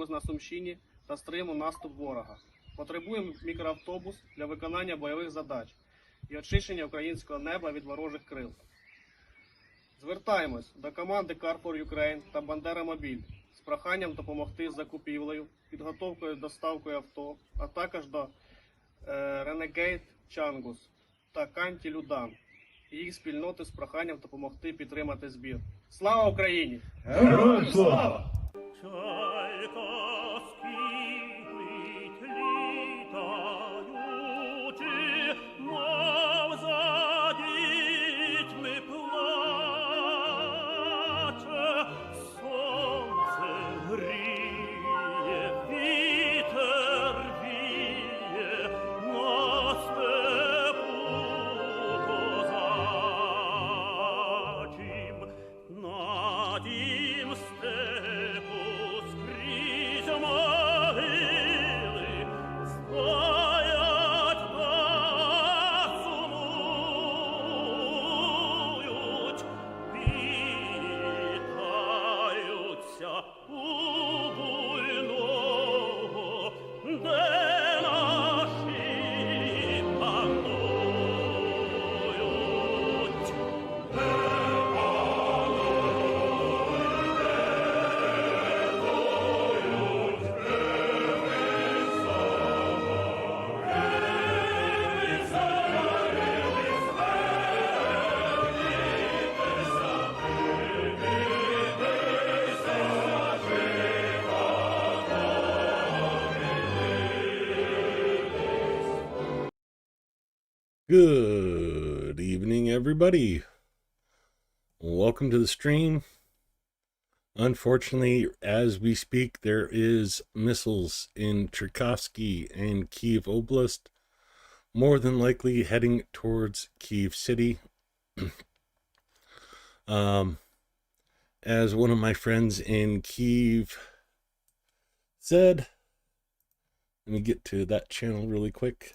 тролейбус на Сумщині та стримав наступ ворога. Потребуємо мікроавтобус для виконання бойових задач і очищення українського неба від ворожих крил. Звертаємось до команди Car for Ukraine та Бандера Мобіль з проханням допомогти з закупівлею, підготовкою доставкою авто, а також до Renegade Changus та Канті Людан і їх спільноти з проханням допомогти підтримати збір. Слава Україні! Героям слава! Good evening, everybody. Welcome to the stream. Unfortunately, as we speak, there is missiles in Cherkasky and Kiev Oblast, more than likely heading towards Kiev City. As one of my friends in Kiev said, let me get to that channel really quick.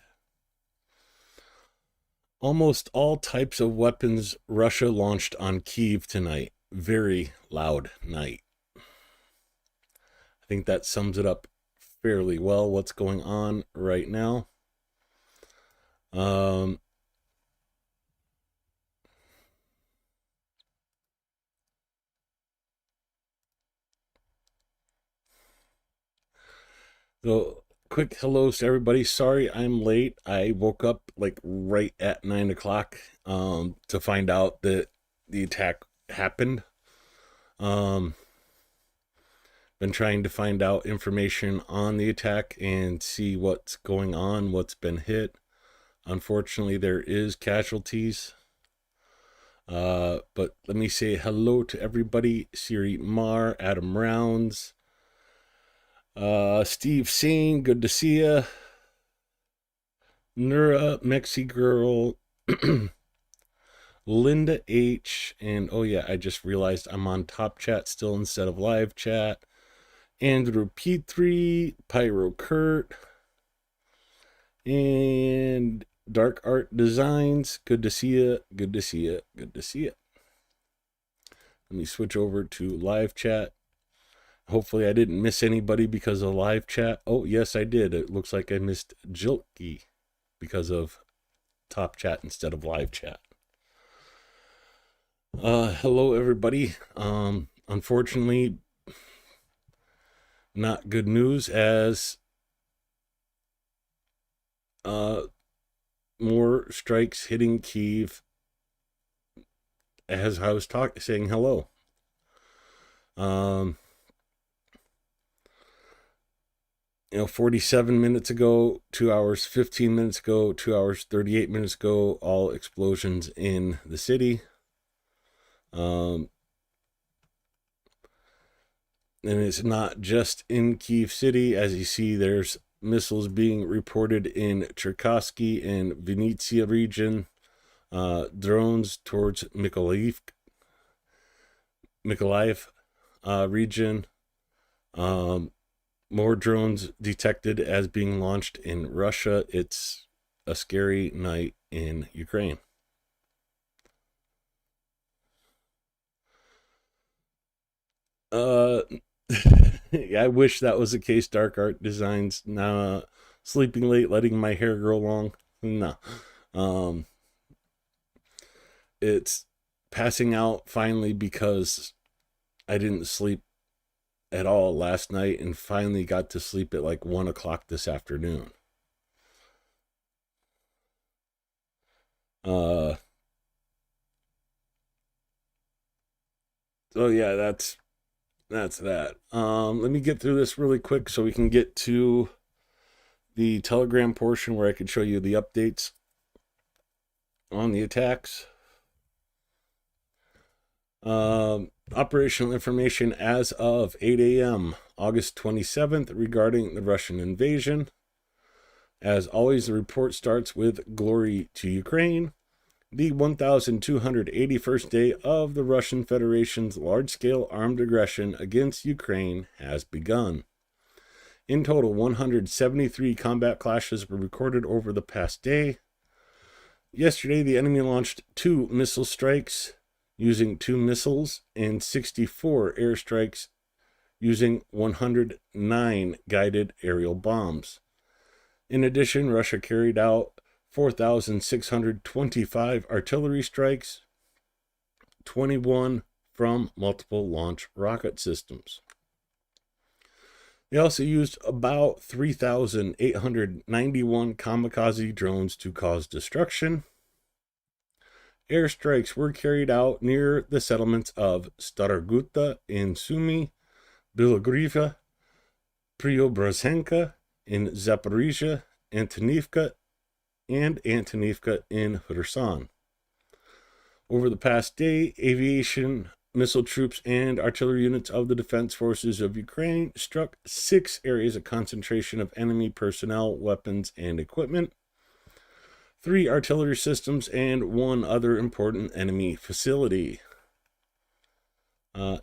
Almost all types of weapons Russia launched on Kiev tonight. Very loud night. I think that sums it up fairly well, what's going on right now. So, quick hellos to everybody. Sorry I'm late. I woke up like right at 9 o'clock to find out that the attack happened. Been trying to find out information on the attack and see what's going on, what's been hit. Unfortunately, there is casualties. But let me say hello to everybody. Siri Mar, Adam Rounds, Steve Singh, good to see ya. Nura, Mexi Girl, Linda H, and oh yeah, I just realized I'm on Top Chat still instead of Live Chat. Andrew P3, Pyro Kurt, and Dark Art Designs, good to see ya, good to see ya, good to see ya. Let me switch over to Live Chat. Hopefully I didn't miss anybody because of live chat. Oh, yes, I did. It looks like I missed Jilky because of top chat instead of live chat. Hello, everybody. Unfortunately, not good news as more strikes hitting Kiev as I was saying hello. 47 minutes ago, 2 hours, 15 minutes ago, 2 hours, 38 minutes ago, all explosions in the city. And it's not just in Kiev City. As you see, there's missiles being reported in Cherkasky and Vinnytsia region, drones towards Mykolaiv region. More drones detected as being launched in Russia. It's a scary night in Ukraine. I wish that was the case. Dark Art Designs. Nah, sleeping late, letting my hair grow long. No. It's passing out finally because I didn't sleep at all last night and finally got to sleep at like 1 o'clock this afternoon. So yeah, that's that. Let me get through this really quick so we can get to the Telegram portion where I can show you the updates on the attacks. Operational information as of 8 a.m. August 27th regarding the Russian invasion. As always, the report starts with glory to Ukraine. The 1,281st day of the Russian Federation's large-scale armed aggression against Ukraine has begun. In total, 173 combat clashes were recorded over the past day. Yesterday, the enemy launched 2 missile strikes using 2 missiles and 64 airstrikes using 109 guided aerial bombs. In addition, Russia carried out 4,625 artillery strikes, 21 from multiple launch rocket systems. They also used about 3,891 kamikaze drones to cause destruction. Airstrikes were carried out near the settlements of Staroguta in Sumy, Bilogriva, Preobrazhenka in Zaporizhia, Antonivka in Kherson. Over the past day, aviation, missile troops, and artillery units of the Defense Forces of Ukraine struck 6 areas of concentration of enemy personnel, weapons, and equipment, 3 artillery systems, and 1 other important enemy facility.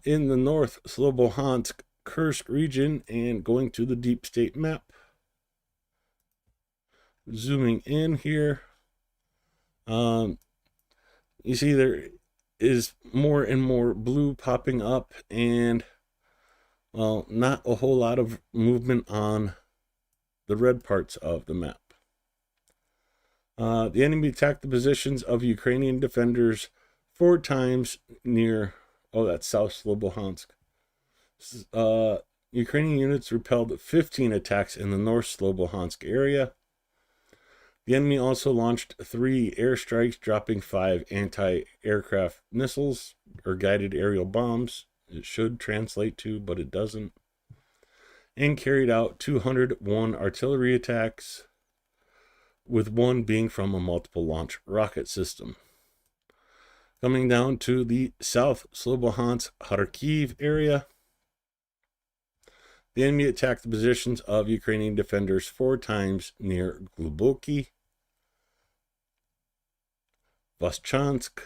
In the North Slobodansk Kursk region, and going to the deep state map, zooming in here, you see there is more and more blue popping up, and well, not a whole lot of movement on the red parts of the map. The enemy attacked the positions of Ukrainian defenders 4 times near, that's South Slobodansk. Ukrainian units repelled 15 attacks in the North Slobodansk area. The enemy also launched 3 airstrikes, dropping 5 anti-aircraft missiles, or guided aerial bombs. It should translate to, but it doesn't. And carried out 201 artillery attacks, with 1 being from a multiple launch rocket system. Coming down to the South Slobodansk Kharkiv area, the enemy attacked the positions of Ukrainian defenders 4 times near Gluboky, Voschansk,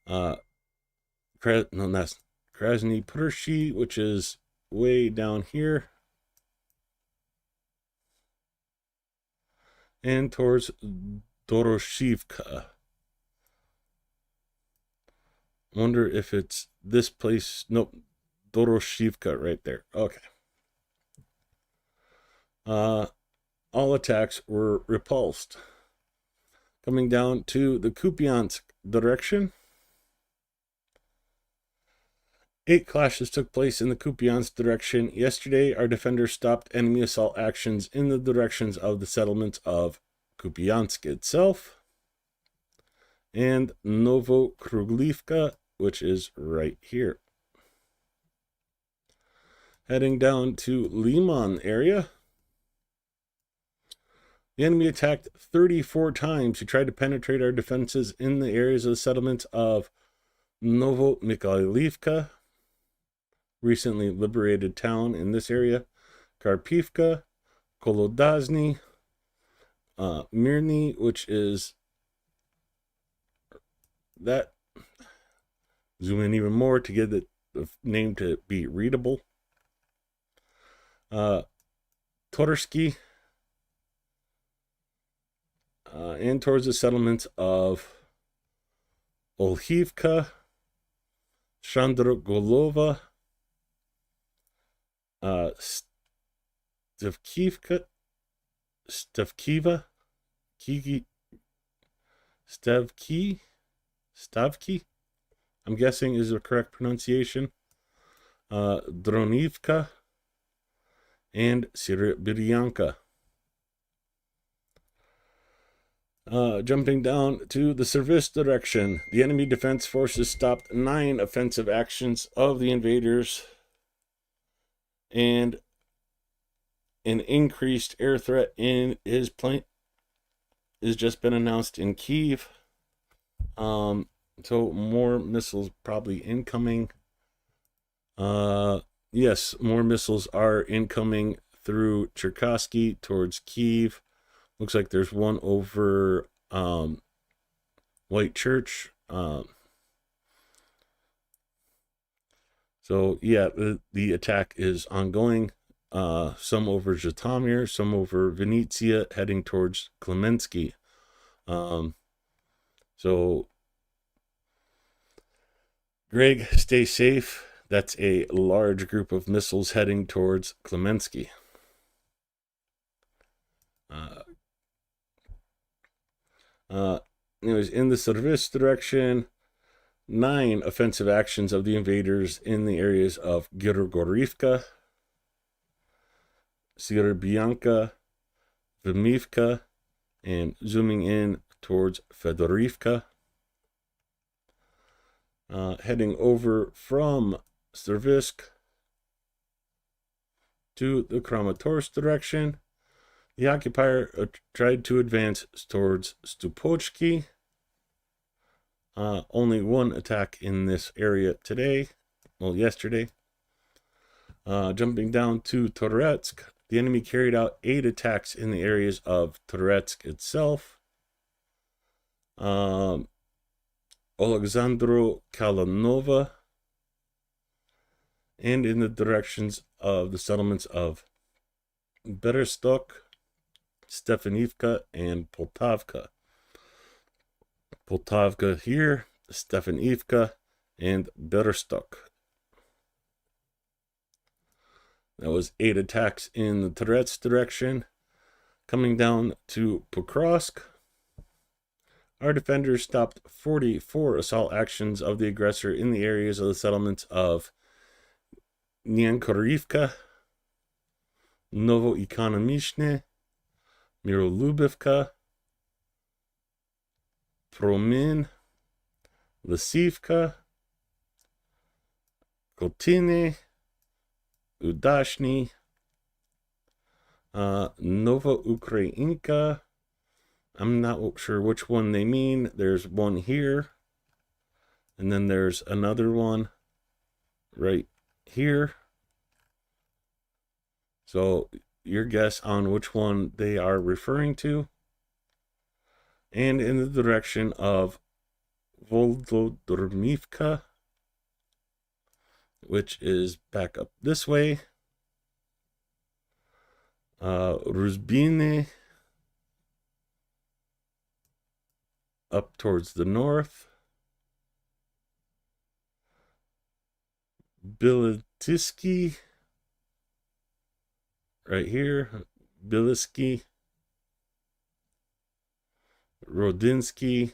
that's Krasny Pershi, which is way down here, and towards Doroshivka. Wonder if it's this place. Nope, Doroshivka right there. Okay. All attacks were repulsed. Coming down to the Kupiansk direction, 8 clashes took place in the Kupiansk direction. Yesterday, our defenders stopped enemy assault actions in the directions of the settlements of Kupiansk itself and Novokruglivka, which is right here. Heading down to Liman area, the enemy attacked 34 times. He tried to penetrate our defenses in the areas of the settlements of Novomikhailivka, recently liberated town in this area, Karpivka, Kolodazny, Mirny, which is that. Zoom in even more to get the name to be readable. Torsky, and towards the settlements of Olhivka, Chandrogolova, Stevkiva, Stevkiva, Kiki, Stavki, I'm guessing is the correct pronunciation. Dronivka, and Siribiryanka. Jumping down to the service direction, the enemy defense forces stopped 9 offensive actions of the invaders, and an increased air threat in his plane has just been announced in Kyiv. So more missiles probably incoming. Yes, more missiles are incoming through Cherkasky towards Kyiv. Looks like there's one over White Church. So yeah, the attack is ongoing. Some over Zhytomyr, some over Vinnytsia, heading towards Klemensky. So Greg, stay safe. That's a large group of missiles heading towards Klemensky. Anyways, in the service direction, 9 offensive actions of the invaders in the areas of Girogorivka, Siribyanka, Vimivka, and zooming in towards Fedorivka. Heading over from Servisk to the Kramatorsk direction, the occupier tried to advance towards Stupochki. Only one attack in this area today, well, yesterday. Jumping down to Toretsk, the enemy carried out 8 attacks in the areas of Toretsk itself. Alexandro Kalanova, and in the directions of the settlements of Berestok, Stefanivka, and Poltavka. Poltavka here, Stefanivka, and Berestok. That was 8 attacks in the Toretsk direction. Coming down to Pokrovsk, our defenders stopped 44 assault actions of the aggressor in the areas of the settlements of Nyankorivka, Novoekonomishne, Mirolubivka, Promin, Lisivka, Kotine, Udashny, Novoukrayinka. I'm not sure which one they mean. There's one here, and then there's another one right here. So your guess on which one they are referring to. And in the direction of Volodormivka, which is back up this way. Ruzbine, up towards the north. Bilitiski, right here. Biliski, Rodinsky,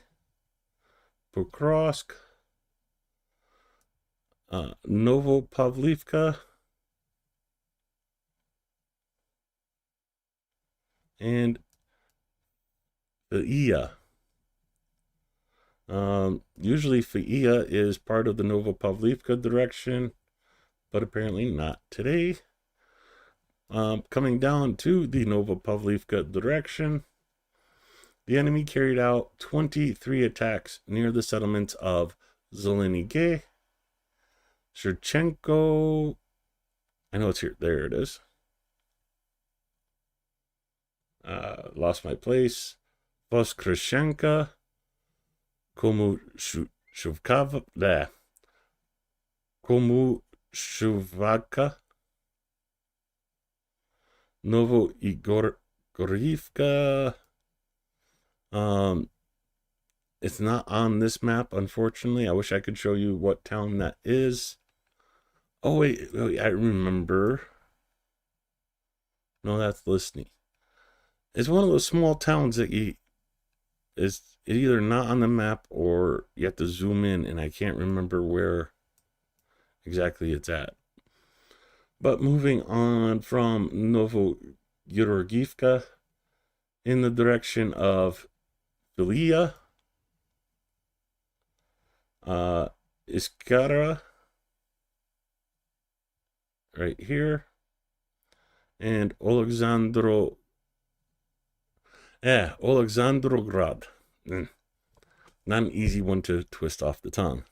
Pokrovsk, Novopavlivka, and Faia. Usually Faia is part of the Novopavlivka direction, but apparently not today. Coming down to the Novopavlivka direction, the enemy carried out 23 attacks near the settlements of Zelenige, Shurchenko, I know it's here, there it is. Lost my place. Voskreshenka, Komushuvka, Novoigorivka. It's not on this map, unfortunately. I wish I could show you what town that is. Oh, wait, I remember. No, that's Listney. It's one of those small towns that it's either not on the map or you have to zoom in, and I can't remember where exactly it's at. But moving on from Novogeorgivka in the direction of Filia, Iskara, right here, and Alexandrograd. Not an easy one to twist off the tongue.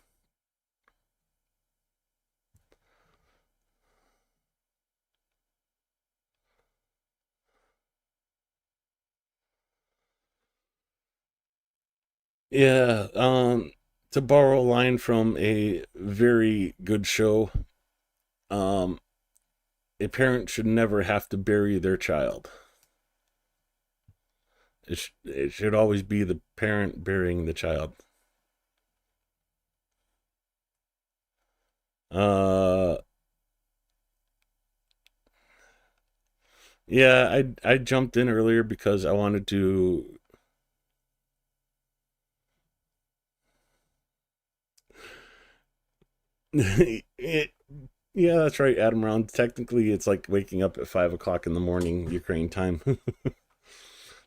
Yeah, to borrow a line from a very good show, a parent should never have to bury their child. It should always be the parent burying the child. Yeah, I jumped in earlier because I wanted to. Yeah, that's right, Adam Round. Technically, it's like waking up at 5 o'clock in the morning, Ukraine time.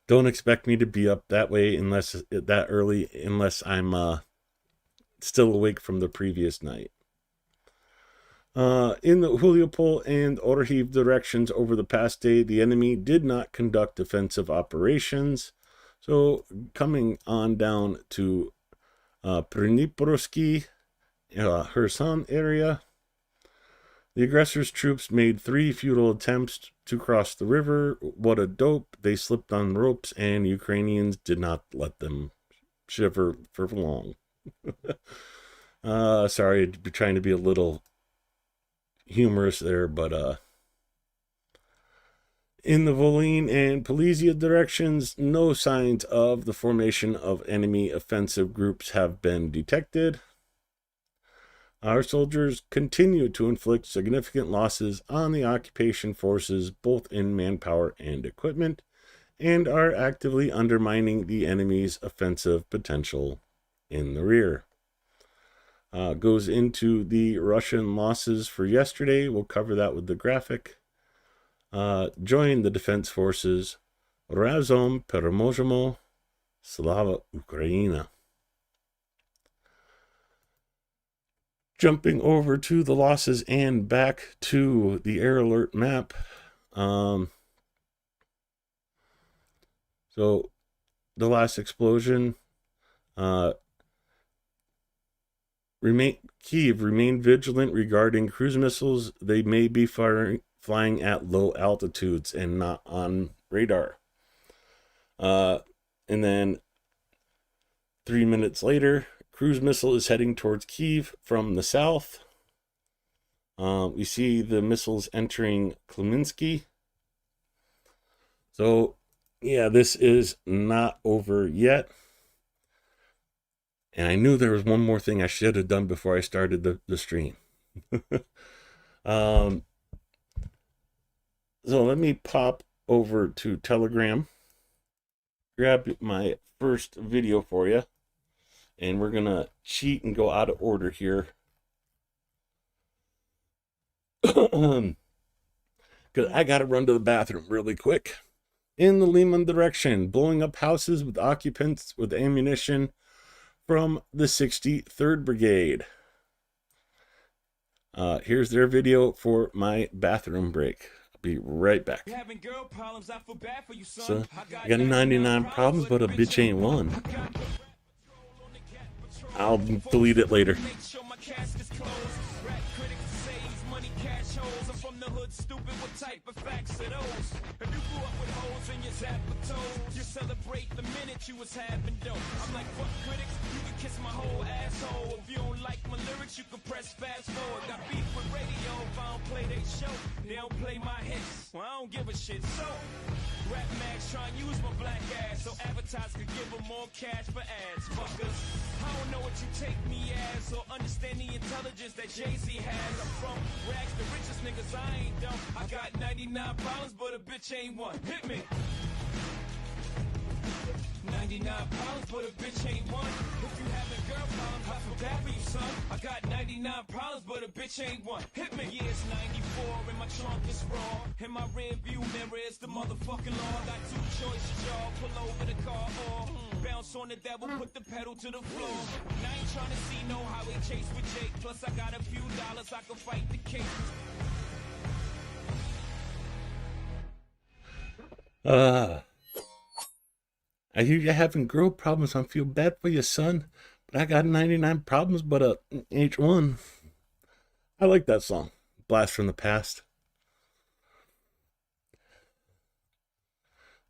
Don't expect me to be up that way that early, unless I'm still awake from the previous night. In the Huliopol and Orhiv directions over the past day, the enemy did not conduct offensive operations. So coming on down to Priniporsky, Kherson area, the aggressors' troops made 3 futile attempts to cross the river. What a dope. They slipped on ropes, and Ukrainians did not let them shiver for long. Sorry, I'd be trying to be a little humorous there, but in the Volyn and Polizia directions, no signs of the formation of enemy offensive groups have been detected. Our soldiers continue to inflict significant losses on the occupation forces, both in manpower and equipment, and are actively undermining the enemy's offensive potential in the rear. Goes into the Russian losses for yesterday. We'll cover that with the graphic. Join the defense forces. Razom Peremojemo. Slava Ukraina. Jumping over to the losses and back to the air alert map. So the last explosion. Kyiv, remain vigilant regarding cruise missiles. They may be flying at low altitudes and not on radar. And then 3 minutes later, cruise missile is heading towards Kyiv from the south. We see the missiles entering Kleminski. So, yeah, this is not over yet. And I knew there was one more thing I should have done before I started the stream. So let me pop over to Telegram, grab my first video for you, and we're going to cheat and go out of order here. Because I got to run to the bathroom really quick. In the Liman direction, blowing up houses with occupants with ammunition from the 63rd Brigade. Here's their video for my bathroom break. I'll be right back. So, I got 99 problems, but a bitch ain't one. I'll delete it later. Stupid, what type of facts are those? If you grew up with holes in your zapper toes, you celebrate the minute you was having dope. I'm like, fuck critics, you can kiss my whole asshole. If you don't like my lyrics, you can press fast forward. Got beef with radio if I don't play they show. They don't play my hits. Well, don't give a shit. So, rap mags try and use my black ass so advertisers could give them more cash for ads. Fuckers, I don't know what you take me as or understand the intelligence that Jay-Z has. I'm from rags, the richest niggas, I ain't dumb. I got 99 problems, but a bitch ain't one. Hit me. 99 problems, but a bitch ain't one. If you having girl problems, I feel bad for you, son. I got 99 problems, but a bitch ain't one. Hit me. Yeah, it's 94, and my trunk is raw. In my rear view mirror is the motherfucking law. Got two choices, y'all. Pull over the car or bounce on the devil, put the pedal to the floor. And I ain't trying to see no highway chase with Jake. Plus, I got a few dollars, I can fight the case. I hear you having girl problems. I feel bad for you, son. But I got 99 problems, but a H1. I like that song. Blast from the Past.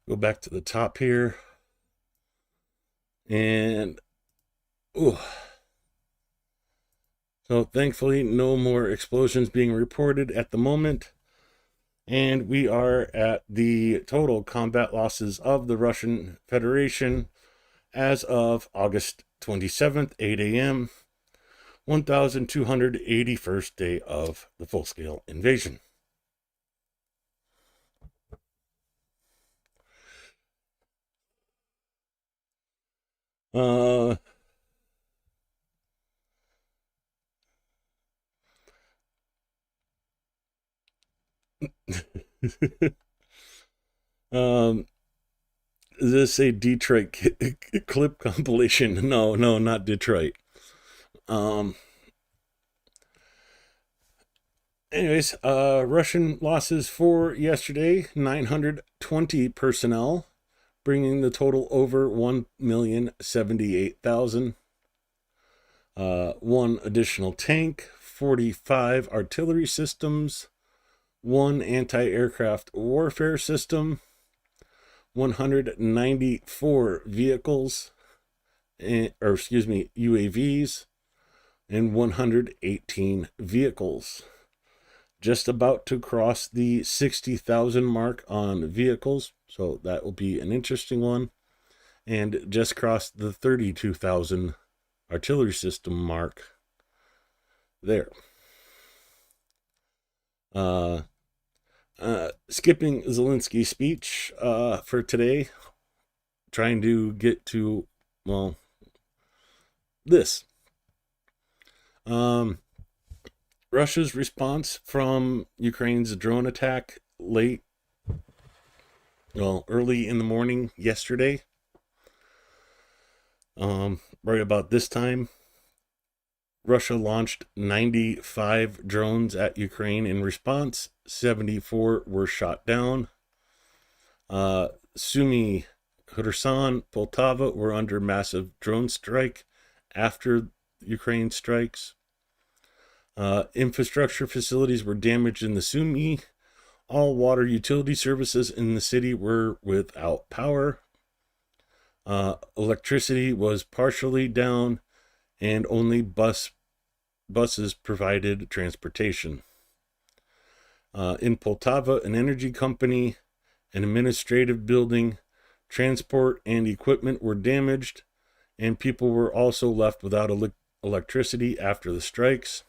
Go back to the top here. And, ooh. So thankfully, no more explosions being reported at the moment. And we are at the total combat losses of the Russian Federation as of August 27th, 8 a.m., 1,281st day of the full-scale invasion. Is this a Detroit clip compilation? No, not Detroit. Anyways, Russian losses for yesterday, 920 personnel, bringing the total over 1,078,000. One additional tank, 45 artillery systems, one anti-aircraft warfare system, 194 vehicles, UAVs, and 118 vehicles. Just about to cross the 60,000 mark on vehicles, so that will be an interesting one. And just crossed the 32,000 artillery system mark there. Skipping Zelensky's speech for today, trying to get to, well, this. Russia's response from Ukraine's drone attack early in the morning yesterday. Right about this time, Russia launched 95 drones at Ukraine in response. 74 were shot down. Sumy, Kherson, Poltava were under massive drone strike after Ukraine strikes. Infrastructure facilities were damaged in the Sumy. All water utility services in the city were without power. Electricity was partially down, and only buses provided transportation. In Poltava, an energy company, an administrative building, transport and equipment were damaged, and people were also left without electricity after the strikes.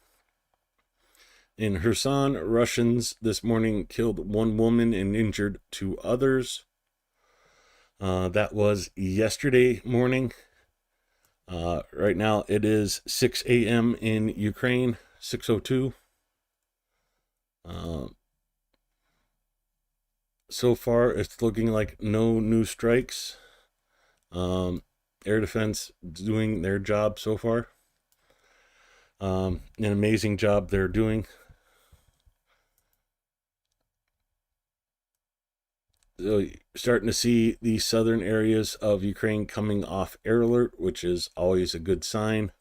In Kherson, Russians this morning killed one woman and injured two others. That was yesterday morning. Right now it is 6 a.m. in Ukraine, 6:02. So far, it's looking like no new strikes. Air Defense doing their job so far. An amazing job they're doing. So starting to see the southern areas of Ukraine coming off air alert, which is always a good sign.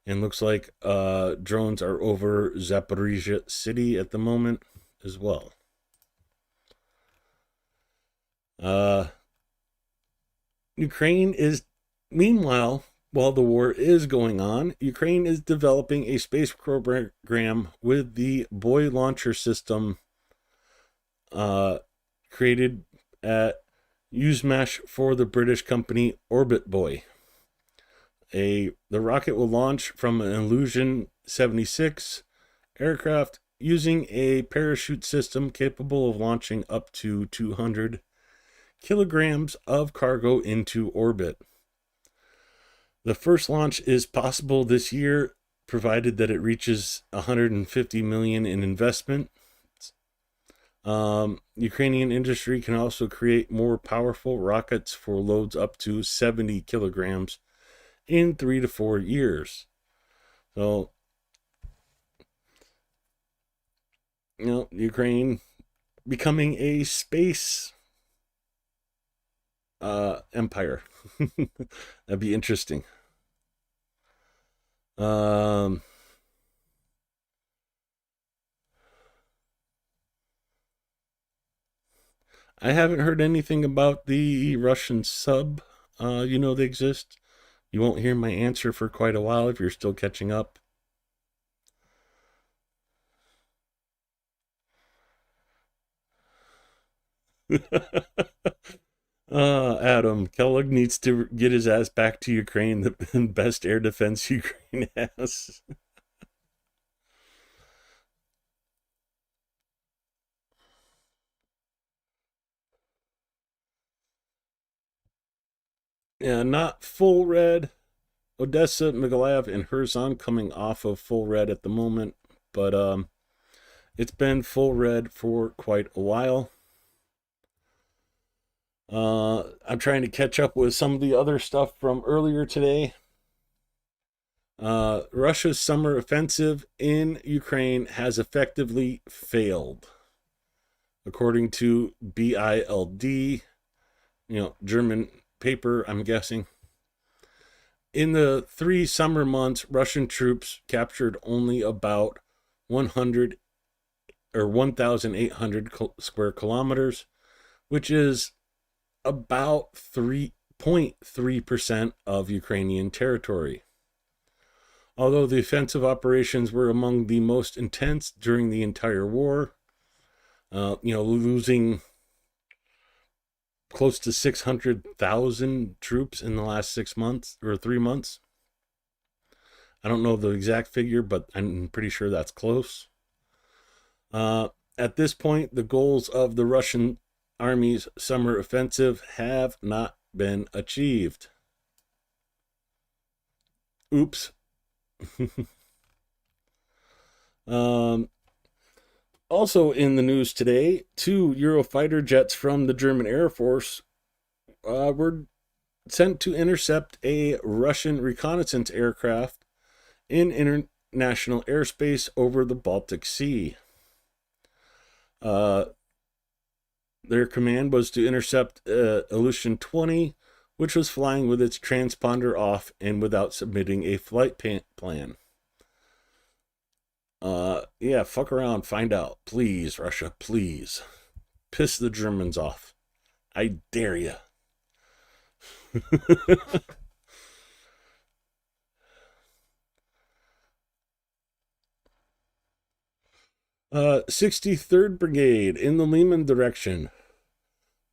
And looks like drones are over Zaporizhia city at the moment as well. Ukraine is, meanwhile, while the war is going on, Ukraine is developing a space program with the Boy launcher system created at Usemesh for the British company Orbit Boy. The rocket will launch from an Illusion 76 aircraft using a parachute system capable of launching up to 200 kilograms of cargo into orbit. The first launch is possible this year, provided that it reaches 150 million in investment. Ukrainian industry can also create more powerful rockets for loads up to 70 kilograms in 3 to 4 years. So, Ukraine becoming a space empire. That'd be interesting. I haven't heard anything about the Russian sub. They exist. You won't hear my answer for quite a while if you're still catching up. Adam, Kellogg needs to get his ass back to Ukraine, the best air defense Ukraine has. Yeah, not full red. Odessa, Mykolaiv, and Kherson coming off of full red at the moment, but it's been full red for quite a while. I'm trying to catch up with some of the other stuff from earlier today. Russia's summer offensive in Ukraine has effectively failed, according to BILD, German paper, I'm guessing. In the 3 summer months, Russian troops captured only about 1,800 square kilometers, which is about 3.3% of Ukrainian territory. Although the offensive operations were among the most intense during the entire war, losing close to 600,000 troops in the last 6 months or 3 months. I don't know the exact figure, but I'm pretty sure that's close. At this point, the goals of the Russian army's summer offensive have not been achieved. Oops. Also in the news today, 2 Eurofighter jets from the German Air Force were sent to intercept a Russian reconnaissance aircraft in international airspace over the Baltic Sea. Their command was to intercept Illusion 20, which was flying with its transponder off and without submitting a flight plan. Fuck around, find out. Please, Russia, please. Piss the Germans off. I dare you. 63rd Brigade in the Lehman direction.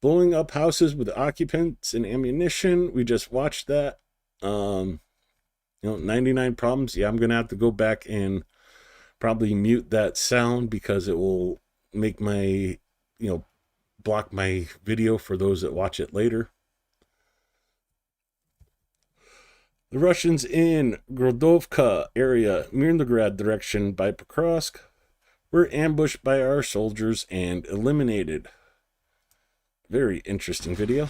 Blowing up houses with occupants and ammunition. We just watched that. 99 problems. Yeah, I'm going to have to go back and probably mute that sound because it will make my, block my video for those that watch it later. The Russians in Grodovka area, Mirnograd direction by Pokrovsk, were ambushed by our soldiers and eliminated. Very interesting video.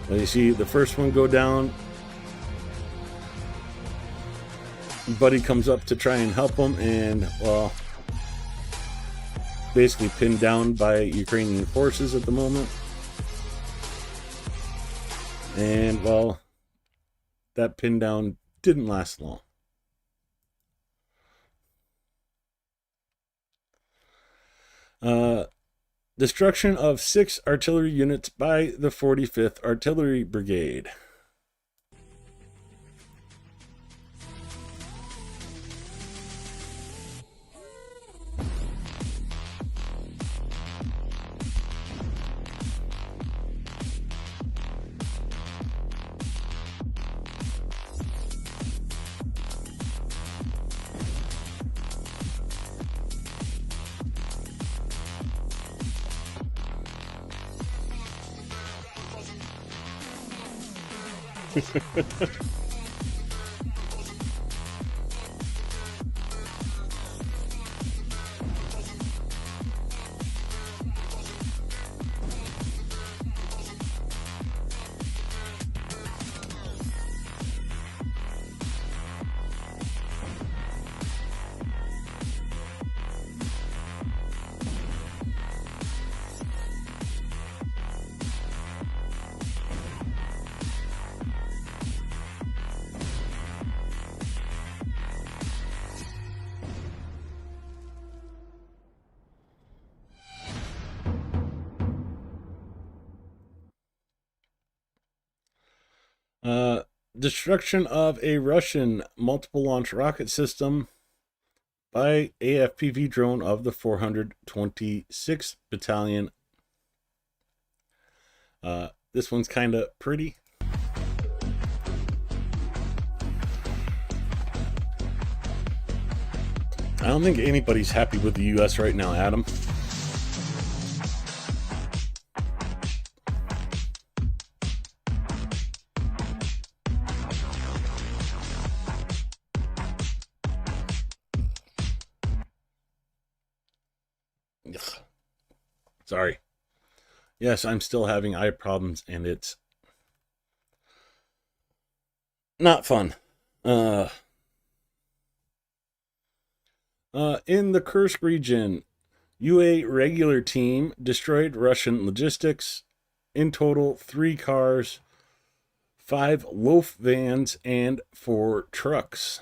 Well, you see the first one go down. Buddy comes up to try and help him, and, basically pinned down by Ukrainian forces at the moment. And, that pin down didn't last long. Destruction of 6 artillery units by the 45th Artillery Brigade. Destruction of a Russian multiple launch rocket system by AFPV drone of the 426th Battalion. This one's kind of pretty. I don't think anybody's happy with the U.S. right now, Adam. Ugh. Sorry. Yes, I'm still having eye problems, and it's not fun. In the Kursk region, UA regular team destroyed Russian logistics. In total, 3 cars, 5 loaf vans, and 4 trucks.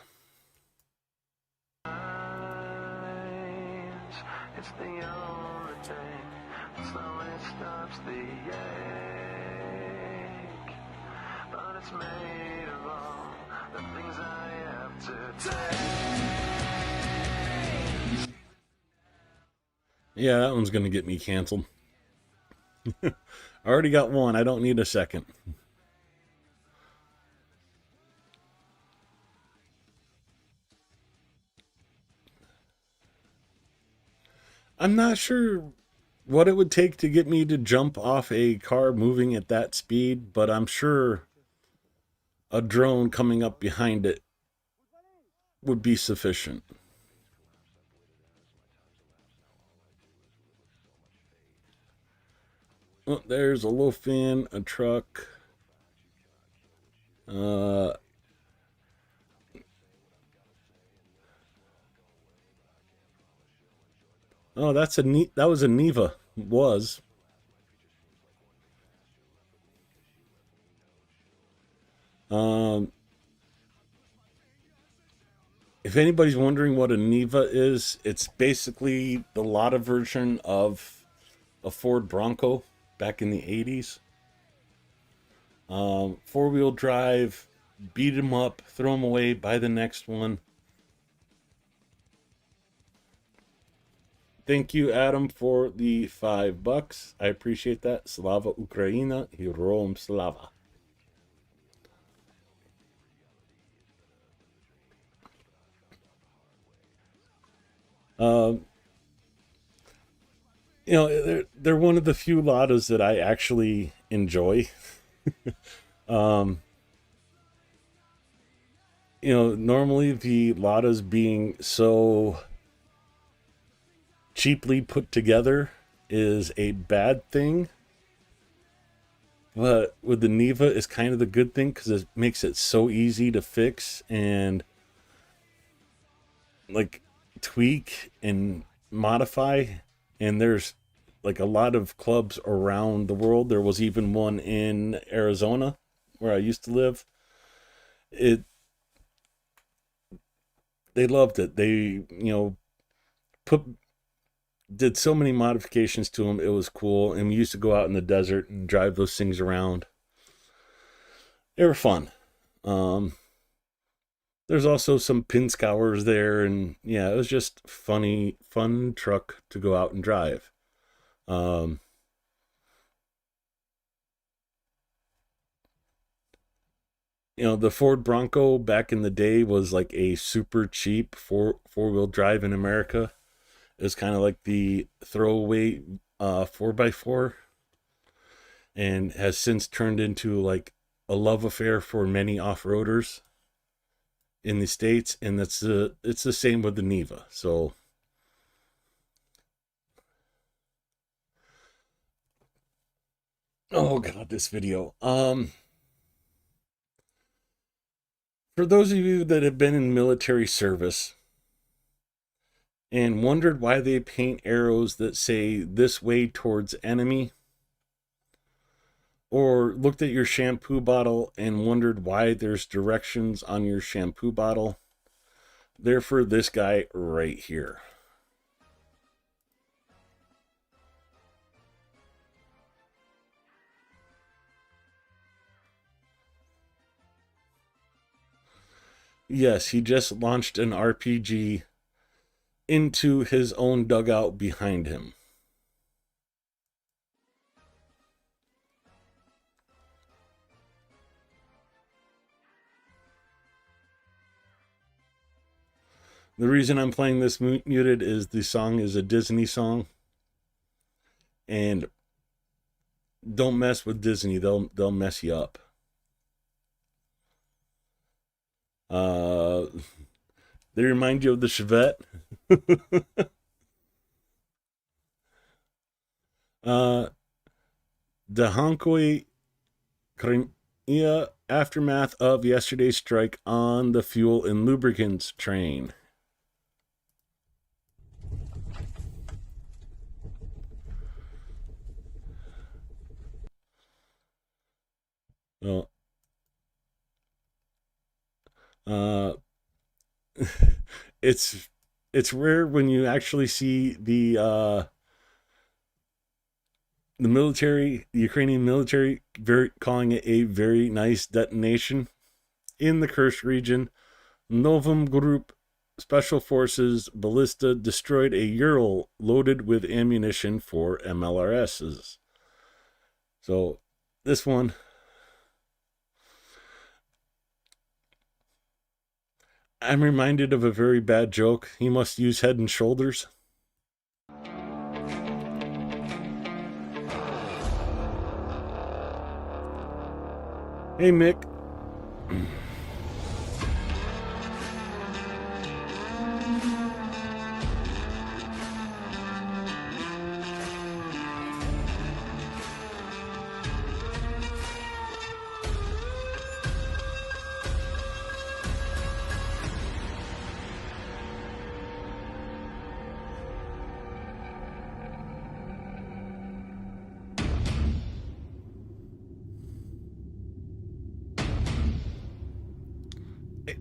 It's the only thing that slowly stops the ache. But it's made of all the things I have to take. Yeah, that one's going to get me canceled. I already got one. I don't need a second. I'm not sure what it would take to get me to jump off a car moving at that speed, but I'm sure a drone coming up behind it would be sufficient. Oh, there's a loaf van, a truck. Oh, that's that was a Neva. Was. If anybody's wondering what a Neva is, it's basically the Lada version of a Ford Bronco back in the 80s. 4-wheel drive, beat them up, throw them away, buy the next one. Thank you, Adam, for the $5. I appreciate that. Slava Ukraina, Heroam Slava. You know, they're one of the few Ladas that I actually enjoy. You know, normally the Ladas being so cheaply put together is a bad thing. But with the Neva, it's kind of the good thing because it makes it so easy to fix and like tweak and modify. And there's like a lot of clubs around the world. There was even one in Arizona where I used to live. They loved it. They, did so many modifications to them. It was cool. And we used to go out in the desert and drive those things around. They were fun. There's also some pin scours there, and yeah, it was just fun truck to go out and drive. The Ford Bronco back in the day was like a super cheap four-wheel drive in America. It was kind of like the throwaway 4x4, and has since turned into like a love affair for many off-roaders in the States, and it's the same with the Neva. So oh god, this video. For those of you that have been in military service and wondered why they paint arrows that say this way towards enemy, or looked at your shampoo bottle and wondered why there's directions on your shampoo bottle, they're for this guy right here. Yes, he just launched an RPG into his own dugout behind him. The reason I'm playing this muted is the song is a Disney song, and don't mess with Disney; they'll mess you up. They remind you of the Chevette. The Hankoi Crimea aftermath of yesterday's strike on the fuel and lubricants train. Well, it's rare when you actually see the military, the Ukrainian military, calling it a very nice detonation in the Kursk region. Novum Group Special Forces ballista destroyed a Ural loaded with ammunition for MLRSs. So this one, I'm reminded of a very bad joke. He must use Head and Shoulders. Hey, Mick.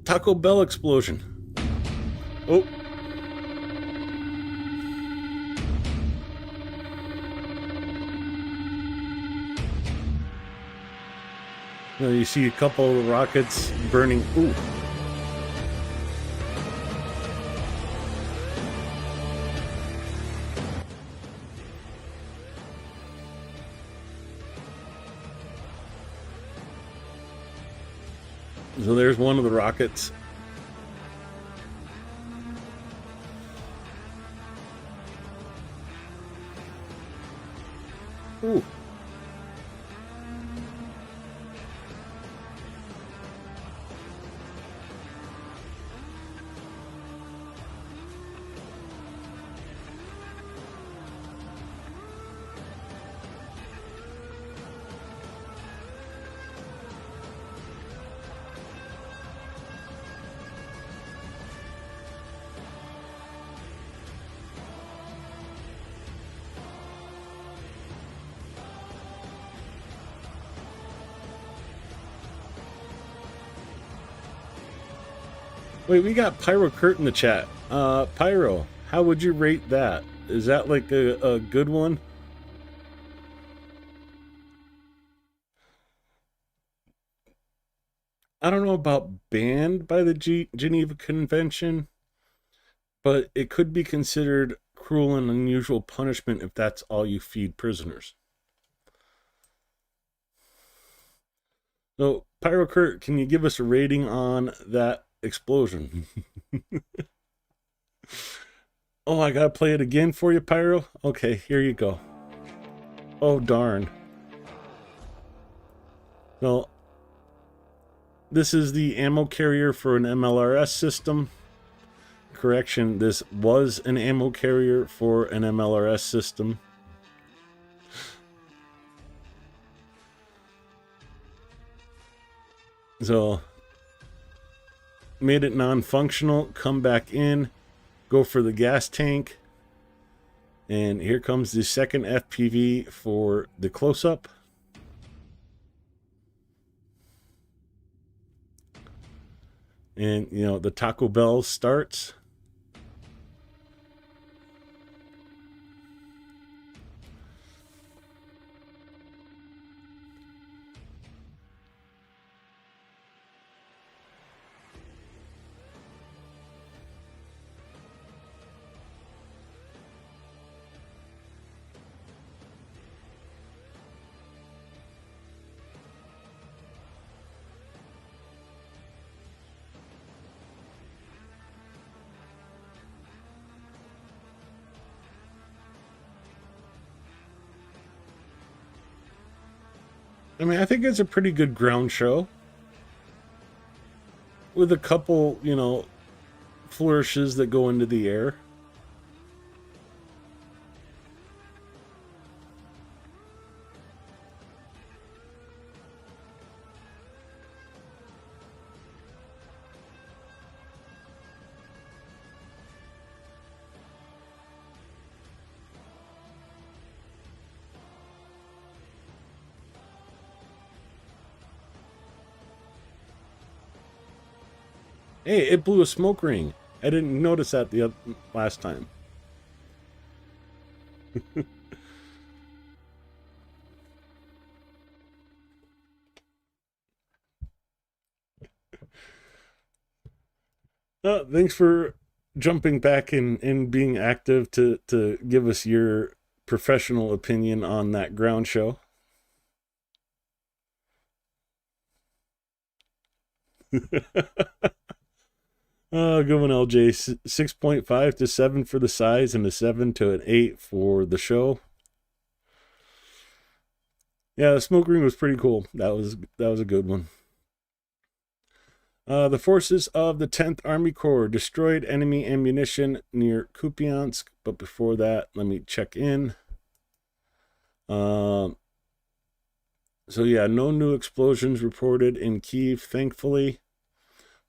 Taco Bell explosion. Oh. Well, you see a couple of rockets burning. Ooh. So there's one of the rockets. Ooh. Wait, we got Pyro Kurt in the chat. Pyro, how would you rate that? Is that like a good one? I don't know about banned by the Geneva Convention, but it could be considered cruel and unusual punishment if that's all you feed prisoners. So, Pyro Kurt, can you give us a rating on that explosion? Oh, I gotta play it again for you, Pyro? Okay, here you go. Oh, darn. Well, This is the ammo carrier for an MLRS system. Correction, this was an ammo carrier for an MLRS system. So, made it non-functional, come back in, go for the gas tank, and here comes the second FPV for the close-up. And, you know, the Taco Bell starts. I mean, I think it's a pretty good ground show. With a couple, you know, flourishes that go into the air. Hey, it blew a smoke ring. I didn't notice that the last time. Thanks for jumping back and being active to give us your professional opinion on that ground show. Good one, LJ. 6.5 to 7 for the size and a 7 to an 8 for the show. Yeah, the smoke ring was pretty cool. That was a good one. The forces of the 10th Army Corps destroyed enemy ammunition near Kupiansk. But before that, let me check in. So yeah, no new explosions reported in Kyiv, thankfully.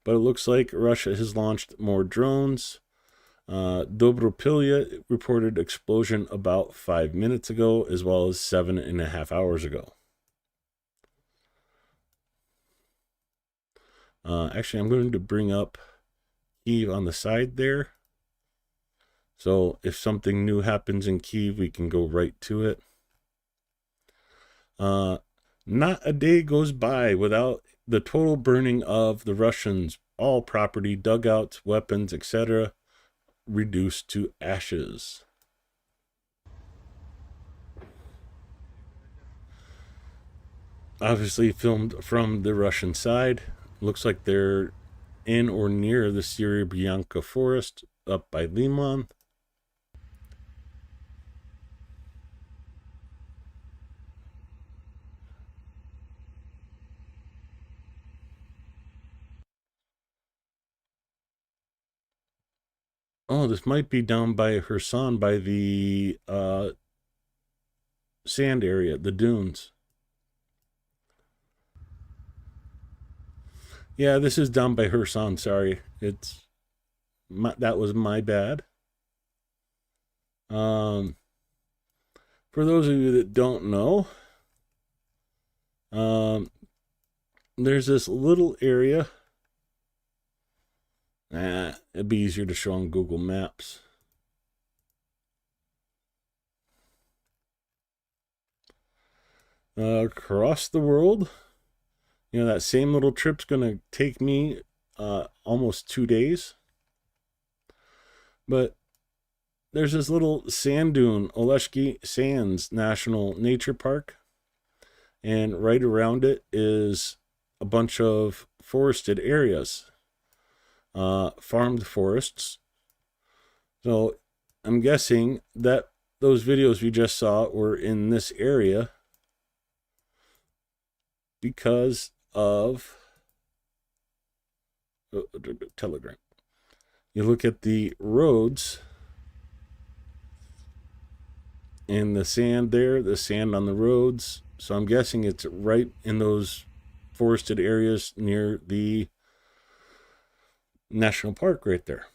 But it looks like Russia has launched more drones. Dobropilya reported explosion about 5 minutes ago, as well as 7.5 hours ago. Actually, I'm going to bring up Kyiv on the side there. So if something new happens in Kyiv, we can go right to it. Not a day goes by without the total burning of the Russians, all property, dugouts, weapons, etc., reduced to ashes. Obviously filmed from the Russian side. Looks like they're in or near the Syria-Bianca forest up by Liman. Oh, this might be down by Kherson, by the sand area, the dunes. Yeah, this is down by Kherson. Sorry, that was my bad. For those of you that don't know, there's this little area. It'd be easier to show on Google Maps. Across the world, you know, that same little trip's gonna take me almost 2 days. But there's this little sand dune, Oleshki Sands National Nature Park, and right around it is a bunch of forested areas. Farmed forests. So I'm guessing that those videos we just saw were in this area because of Telegram. You look at the roads and the sand there, the sand on the roads. So I'm guessing it's right in those forested areas near the national park right there.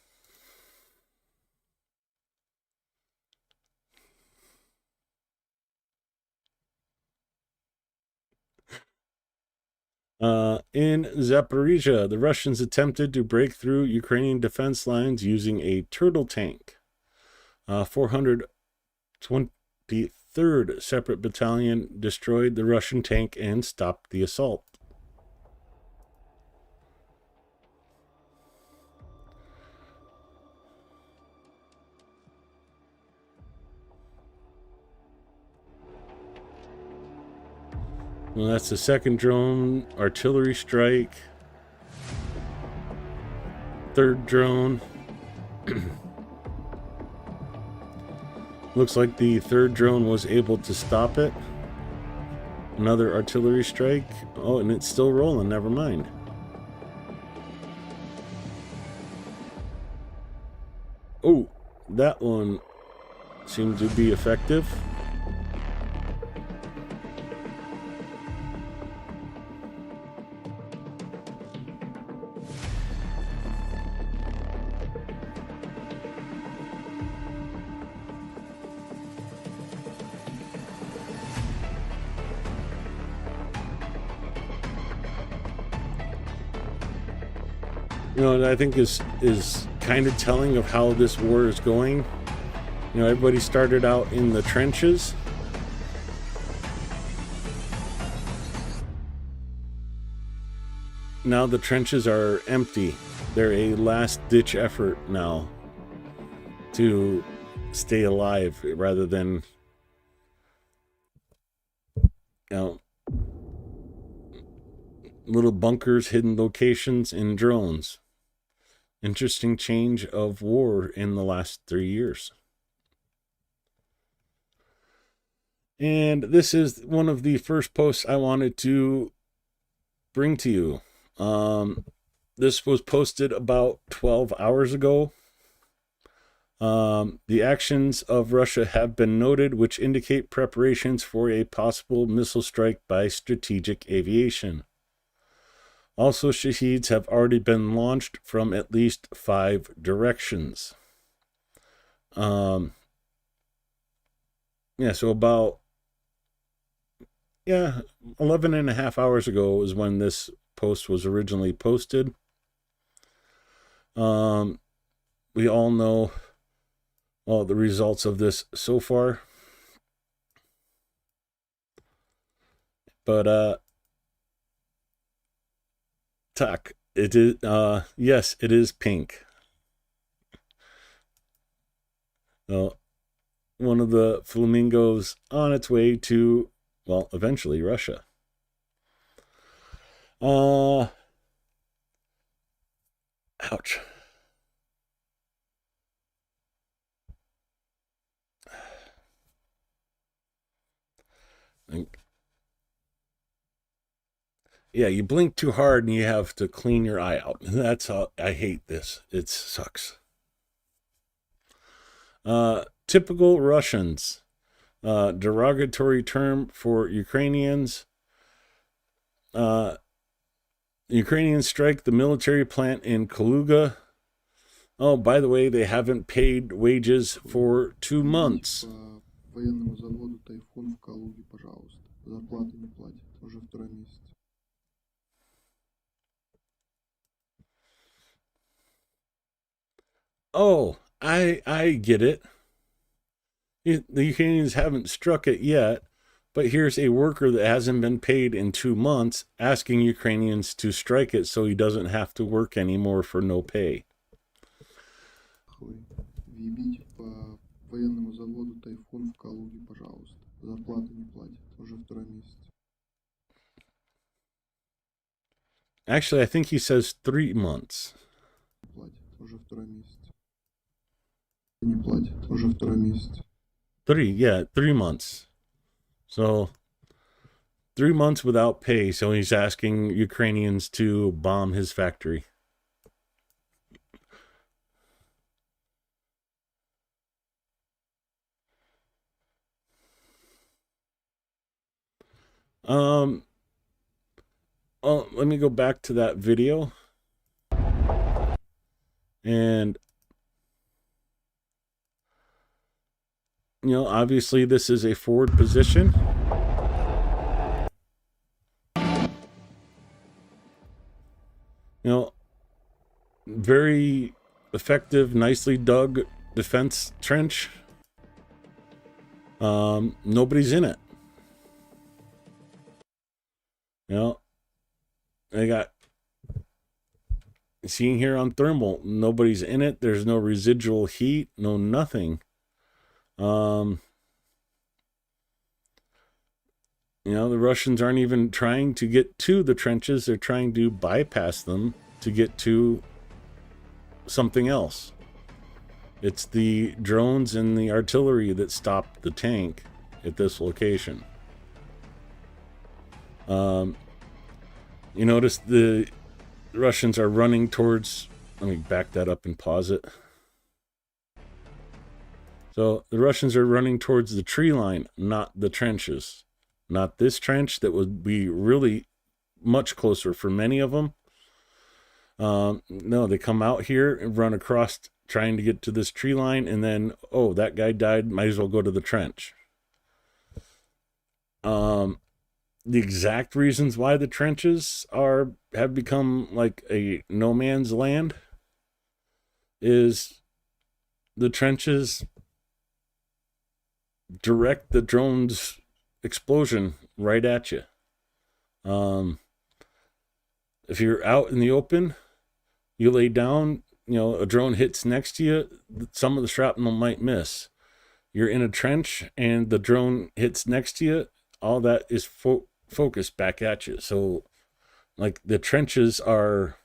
In Zaporizhia, the Russians attempted to break through Ukrainian defense lines using a turtle tank. 423rd Separate Battalion destroyed the Russian tank and stopped the assault. Well, that's the second drone, artillery strike. Third drone. Looks like the third drone was able to stop it. Another artillery strike. Oh, and it's still rolling, never mind. Oh, that one seemed to be effective. You know, and I think is kind of telling of how this war is going. You know, everybody started out in the trenches. Now the trenches are empty. They're a last-ditch effort now to stay alive rather than, you know, little bunkers, hidden locations, and drones. Interesting change of war in the last 3 years. And this is one of the first posts I wanted to bring to you. This was posted about 12 hours ago. The actions of Russia have been noted, which indicate preparations for a possible missile strike by strategic aviation. Also, Shaheeds have already been launched from at least 5 directions. So about 11 and a half hours ago is when this post was originally posted. We all know the results of this so far. But Tak, it is yes, it is pink. One of the flamingos on its way to, well, eventually Russia. Ouch. Yeah, you blink too hard and you have to clean your eye out. That's how I hate this. It sucks. Typical Russians. Derogatory term for Ukrainians. Ukrainians strike the military plant in Kaluga. Oh, by the way, they haven't paid wages for 2 months. Военному заводу «Тайфун» в Калуге, пожалуйста. Зарплаты не платят. Уже второй месяц. Oh, I get it. The Ukrainians haven't struck it yet, but here's a worker that hasn't been paid in 2 months asking Ukrainians to strike it so he doesn't have to work anymore for no pay. Въебите по военному заводу «Тайфун» в Калуге, пожалуйста. Зарплаты не платят. Уже второй месяц. Actually, I think he says 3 months. Платят. Уже второй месяц. Не платят. Уже второй месяц. 3 months. So 3 months without pay. So he's asking Ukrainians to bomb his factory. Um, oh, let me go back to that video. And, you know, obviously this is a forward position. You know, very effective, nicely dug defense trench. Nobody's in it. You know, they got, seeing here on thermal, nobody's in it. There's no residual heat, no nothing. You know, the Russians aren't even trying to get to the trenches. They're trying to bypass them to get to something else. It's the drones and the artillery that stopped the tank at this location. You notice the Russians are running towards, let me back that up and pause it. So the Russians are running towards the tree line, not the trenches. Not this trench that would be really much closer for many of them. No, they come out here and run across trying to get to this tree line, and then, oh, that guy died, might as well go to the trench. The exact reasons why the trenches have become like a no man's land is the trenches direct the drone's explosion right at you. If you're out in the open, you lay down, you know, a drone hits next to you, some of the shrapnel might miss. You're in a trench and the drone hits next to you, all that is focused back at you. So, like, the trenches are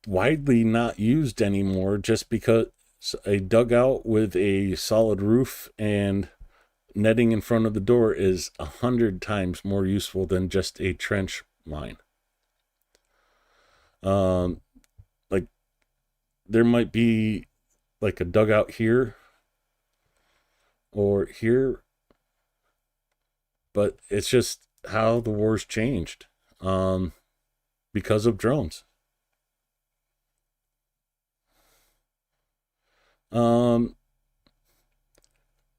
widely not used anymore just because a dugout with a solid roof and netting in front of the door is 100 times more useful than just a trench line. Like, there might be like a dugout here or here, but it's just how the war's changed because of drones.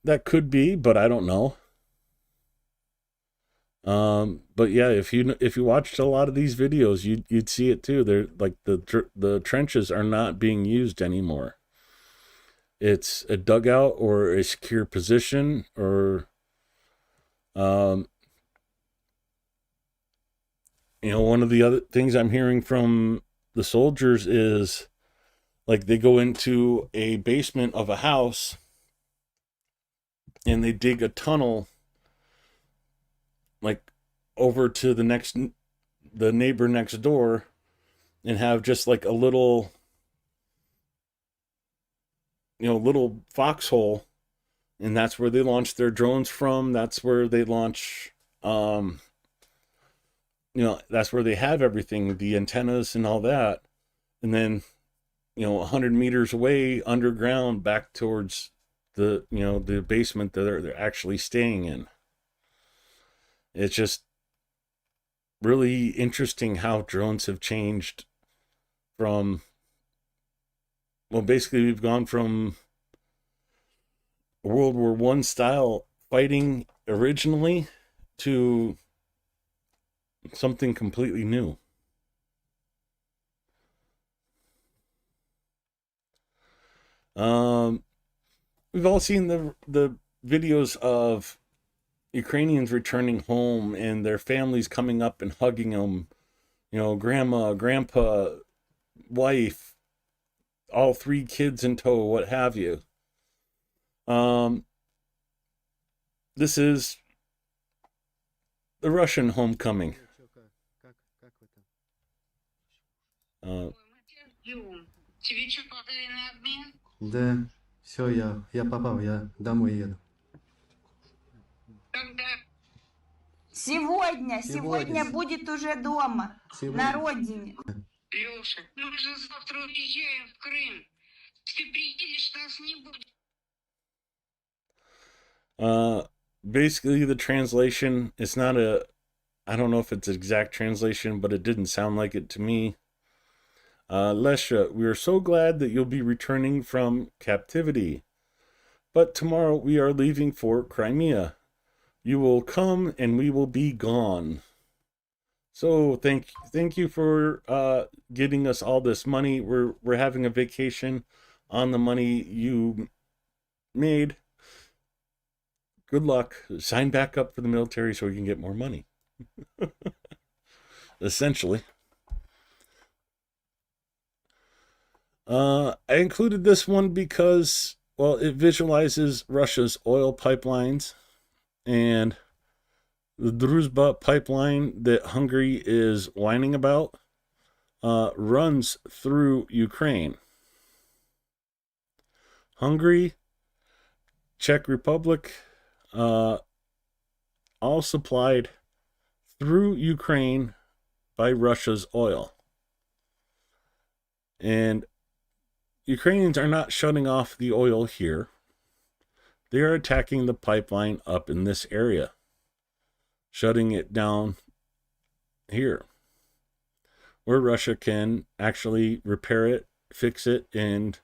That could be, but I don't know. But yeah, if you watched a lot of these videos, you'd see it too. They're like the trenches are not being used anymore. It's a dugout or a secure position, or you know, one of the other things I'm hearing from the soldiers is like they go into a basement of a house and they dig a tunnel like over to the neighbor next door and have just like a little, you know, little foxhole, and that's where they launch their drones from. That's where they launch, you know, that's where they have everything, the antennas and all that. And then, you know, 100 meters away underground back towards the, you know, the basement that they're actually staying in. It's just really interesting how drones have changed from, well, basically we've gone from World War I style fighting originally to something completely new. We've all seen the videos of Ukrainians returning home and their families coming up and hugging them, you know, grandma, grandpa, wife, all 3 kids in tow, what have you. This is the Russian homecoming. Тебе что, подали на обмен? Да, все, я попал, я домой еду. Когда? Сегодня. будет уже дома, Сегодня. родине. Леша, мы же завтра уезжаем в Крым. Ты приедешь, нас не будет. basically the translation, it's not I don't know if it's exact translation, but it didn't sound like it to me. Lesha, we are so glad that you'll be returning from captivity. But tomorrow we are leaving for Crimea. You will come and we will be gone. So thank you for getting us all this money. We're having a vacation on the money you made. Good luck. Sign back up for the military so we can get more money. Essentially. I included this one because, well, it visualizes Russia's oil pipelines, and the Druzhba pipeline that Hungary is whining about runs through Ukraine. Hungary, Czech Republic, all supplied through Ukraine by Russia's oil. And Ukrainians are not shutting off the oil here. They are attacking the pipeline up in this area, shutting it down here, where Russia can actually repair it, fix it, and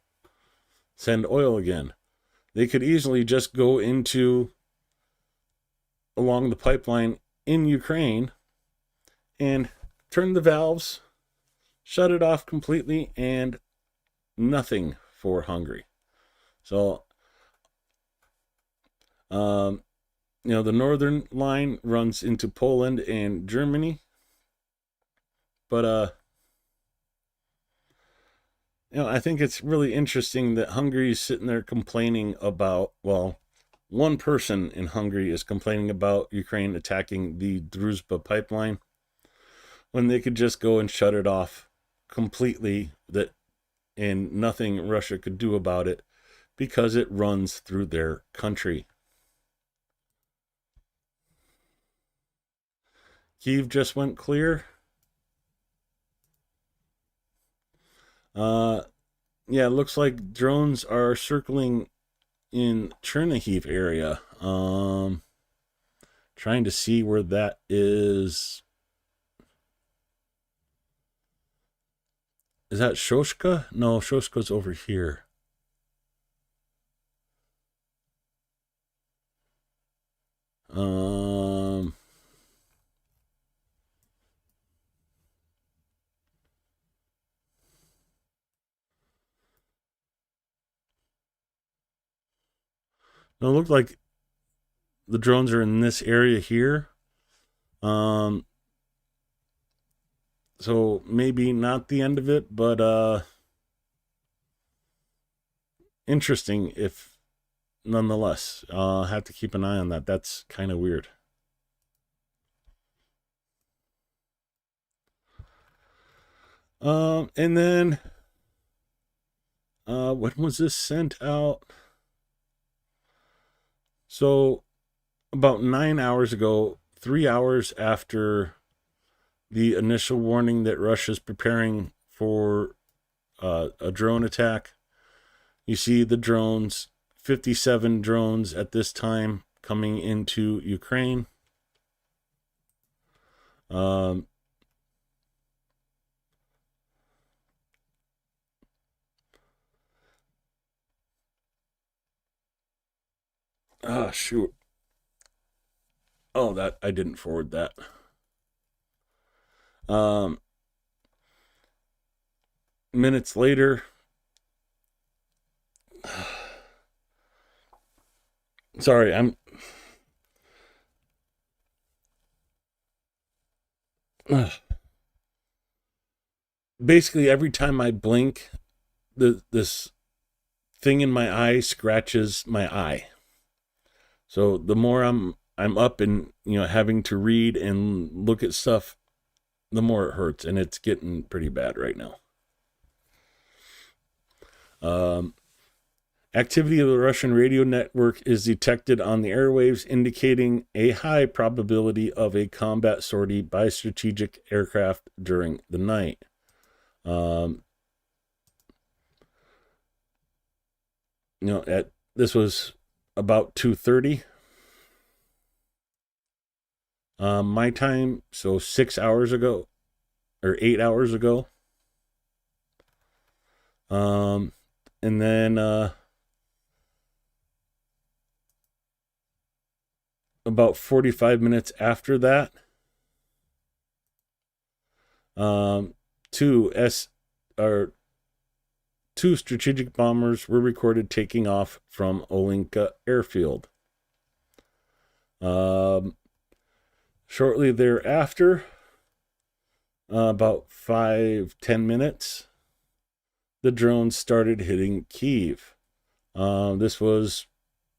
send oil again. They could easily just go along the pipeline in Ukraine and turn the valves, shut it off completely, and nothing for Hungary. So, the northern line runs into Poland and Germany. But, I think it's really interesting that Hungary is sitting there complaining about, well, one person in Hungary is complaining about Ukraine attacking the Druzhba pipeline when they could just go and shut it off completely, and nothing Russia could do about it because it runs through their country. Kyiv just went clear. Yeah, it looks like drones are circling in Chernihiv area. Trying to see where that is. Is that Shoshka? No, Shoshka's over here. It looked like the drones are in this area here. So maybe not the end of it, but interesting if nonetheless. Have to keep an eye on that. That's kind of weird. And then when was this sent out? So about 9 hours ago, 3 hours after the initial warning that Russia's preparing for a drone attack, you see the drones, 57 drones at this time coming into Ukraine. Shoot. Oh, that I didn't forward that. Minutes later, sorry, I'm basically every time I blink, this thing in my eye scratches my eye. So the more I'm up and having to read and look at stuff, the more it hurts, and it's getting pretty bad right now. Activity of the Russian radio network is detected on the airwaves, indicating a high probability of a combat sortie by strategic aircraft during the night. This was about 2:30. my time, so 6 hours ago, or 8 hours ago. And then about 45 minutes after that, two strategic bombers were recorded taking off from Olinka airfield. Shortly thereafter, about 5-10 minutes, the drones started hitting Kyiv. This was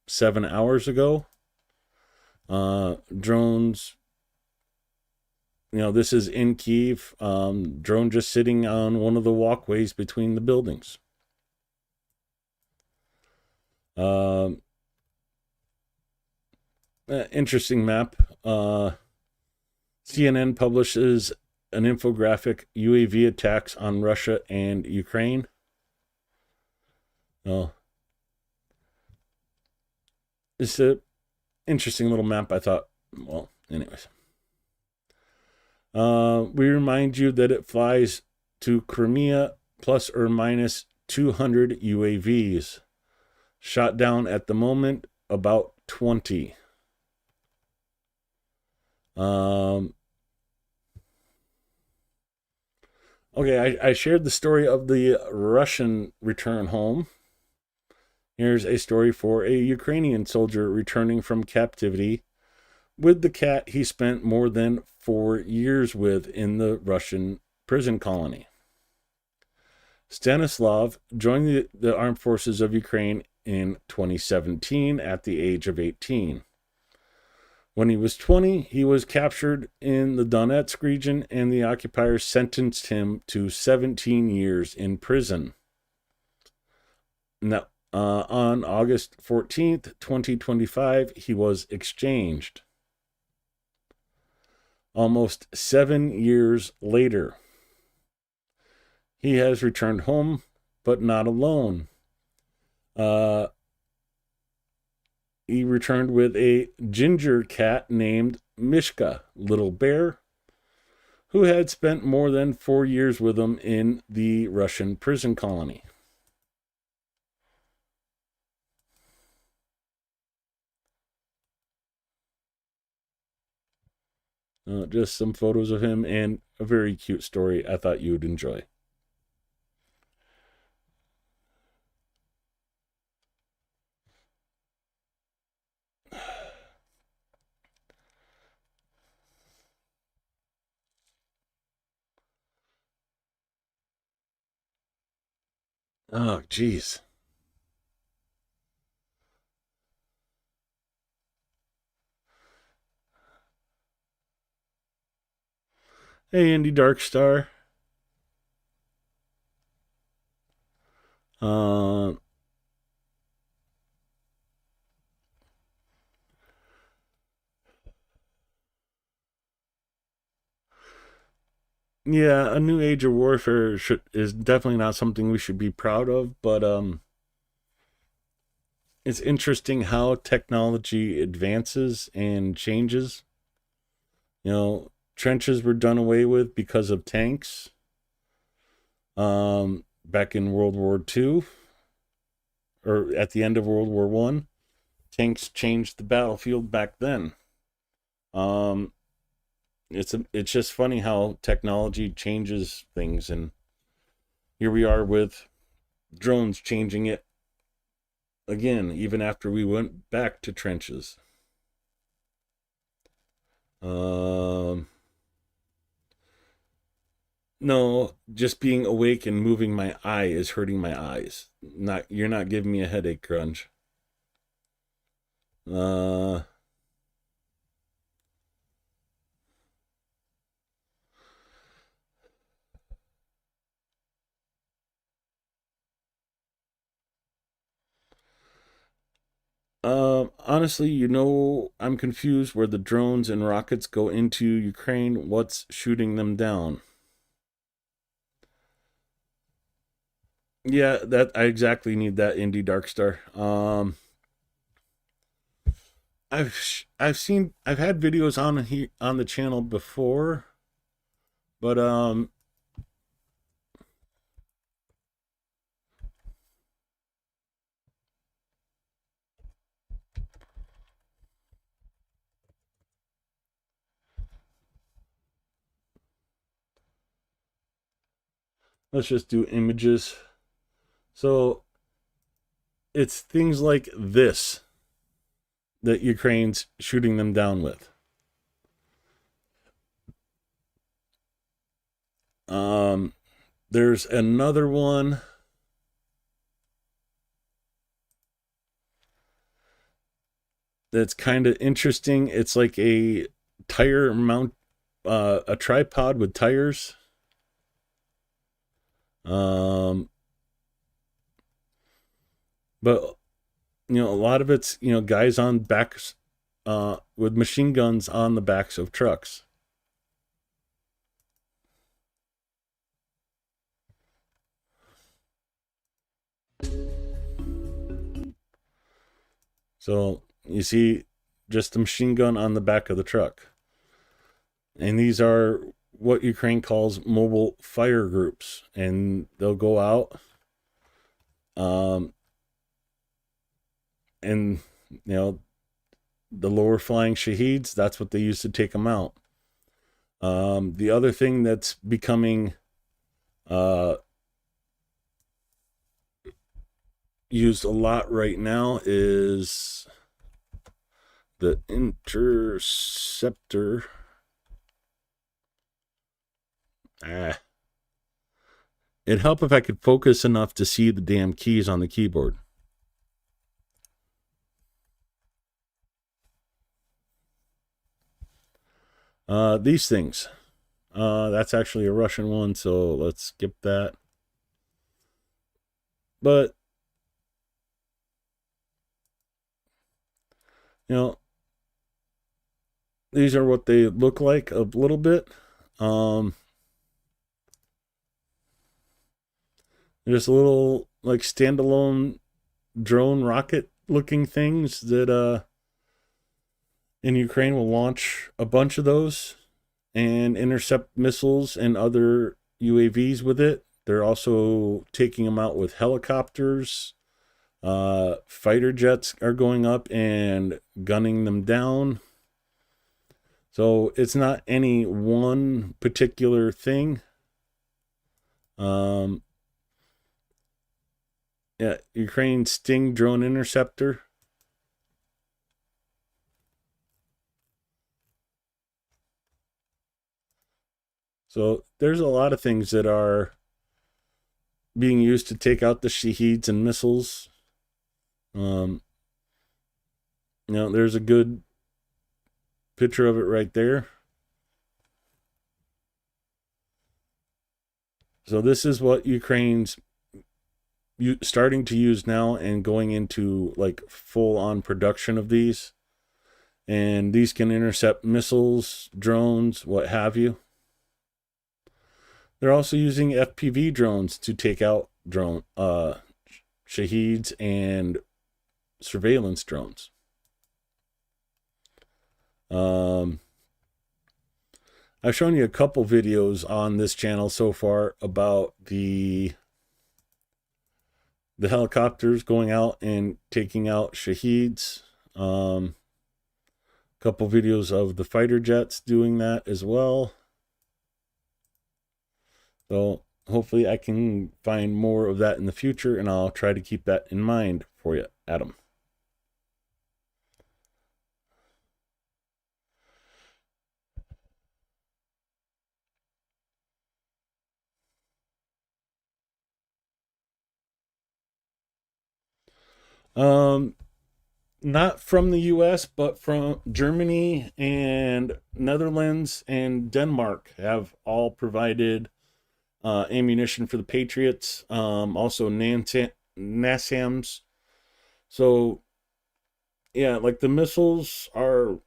7 hours ago. Drones, this is in Kyiv. Drone just sitting on one of the walkways between the buildings. Interesting map. CNN publishes an infographic, UAV attacks on Russia and Ukraine. It's an interesting little map, I thought. Well, anyways. We remind you that it flies to Crimea plus or minus 200 UAVs. Shot down at the moment, about 20. Okay, I shared the story of the Russian return home. Here's a story for a Ukrainian soldier returning from captivity with the cat he spent more than 4 years with in the Russian prison colony. Stanislav joined the Armed Forces of Ukraine in 2017 at the age of 18. When he was 20, he was captured in the Donetsk region, and the occupiers sentenced him to 17 years in prison. Now, on August 14th, 2025, he was exchanged. Almost 7 years later, he has returned home, but not alone. He returned with a ginger cat named Mishka, Little Bear, who had spent more than 4 years with him in the Russian prison colony. Just some photos of him and a very cute story I thought you would enjoy. Oh, geez. Hey, Andy Darkstar. Yeah, a new age of warfare is definitely not something we should be proud of, but it's interesting how technology advances and changes. Trenches were done away with because of tanks. Back in World War II, or at the end of World War I, tanks changed the battlefield back then. It's just funny how technology changes things, and here we are with drones changing it again, even after we went back to trenches. No, just being awake and moving my eye is hurting my eyes. You're not giving me a headache, Grunge. Honestly, I'm confused where the drones and rockets go into Ukraine. What's shooting them down? Yeah, that I exactly need that, Indie Darkstar. I've had videos on the channel before, but let's just do images. So it's things like this that Ukraine's shooting them down with. There's another one that's kind of interesting. It's like a tire mount, a tripod with tires. But a lot of it's guys on backs, with machine guns on the backs of trucks. So you see just a machine gun on the back of the truck. And these are what Ukraine calls mobile fire groups. And they'll go out, and the lower flying shaheeds, that's what they use to take them out. The other thing that's becoming used a lot right now is the interceptor. It'd help if I could focus enough to see the damn keys on the keyboard. These things. That's actually a Russian one, so let's skip that. But these are what they look like a little bit. Just little like standalone drone rocket looking things that in Ukraine will launch a bunch of those and intercept missiles and other UAVs with it. They're also taking them out with helicopters. Fighter jets are going up and gunning them down. So it's not any one particular thing. Ukraine Sting drone interceptor. So there's a lot of things that are being used to take out the Shaheeds and missiles. There's a good picture of it right there. So this is what Ukraine's starting to use now and going into like full on production of these. And these can intercept missiles, drones, what have you. They're also using FPV drones to take out Shaheeds and surveillance drones. I've shown you a couple videos on this channel so far about the helicopters going out and taking out Shaheeds. Couple videos of the fighter jets doing that as well. So hopefully I can find more of that in the future, and I'll try to keep that in mind for you, Adam. Not from the US, but from Germany and Netherlands and Denmark have all provided ammunition for the Patriots. Also NASAMS. So yeah, like the missiles are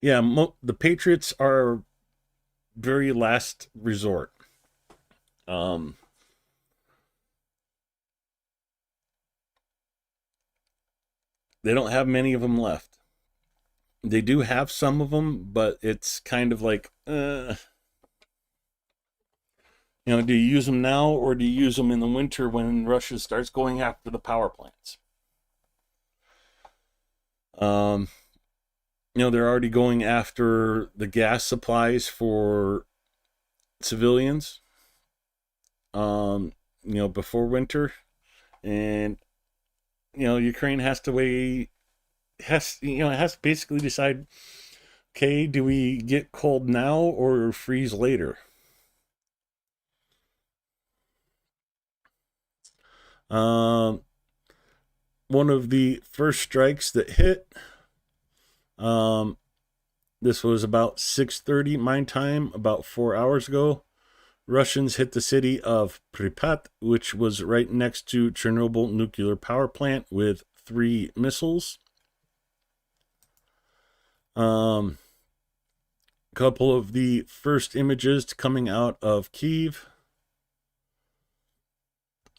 the Patriots are very last resort. they don't have many of them left. They do have some of them, but it's kind of like, do you use them now or do you use them in the winter when Russia starts going after the power plants? They're already going after the gas supplies for civilians, before winter. And, Ukraine has to has to basically decide, okay, do we get cold now or freeze later? One of the first strikes that hit, this was about 6:30 my time, about 4 hours ago. Russians hit the city of Pripyat, which was right next to Chernobyl nuclear power plant, with 3 missiles. Couple of the first images coming out of Kyiv.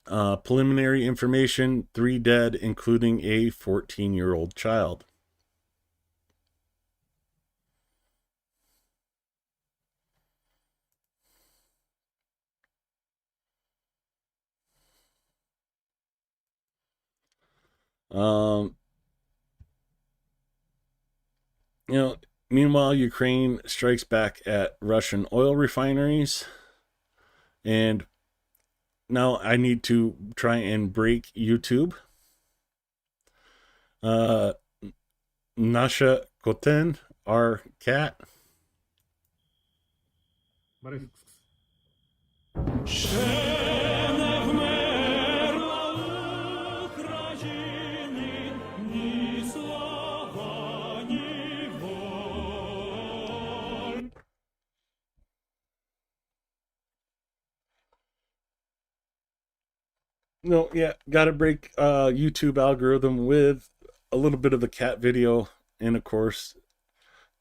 Preliminary information, 3 dead, including a 14-year-old child. Meanwhile, Ukraine strikes back at Russian oil refineries. And now I need to try and break YouTube. Nasha Koten, our cat. No, yeah, gotta break YouTube algorithm with a little bit of the cat video, and of course,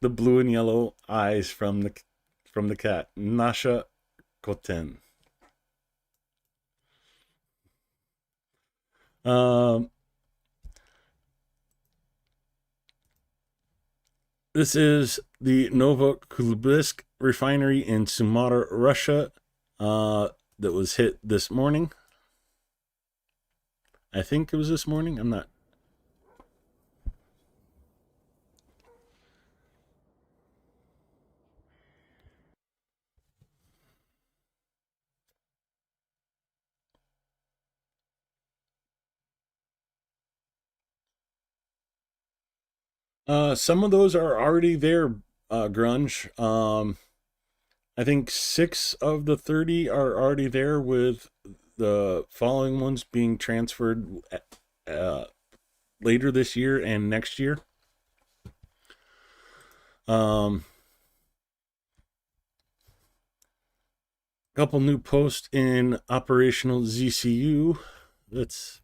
the blue and yellow eyes from the cat, Nasha Koten. This is the Novokuznetsk refinery in Sumator, Russia, that was hit this morning. I think it was this morning. I'm not. Some of those are already there, Grunge. I think 6 of the 30 are already there, with the following ones being transferred later this year and next year. Couple new posts in operational ZCU. That's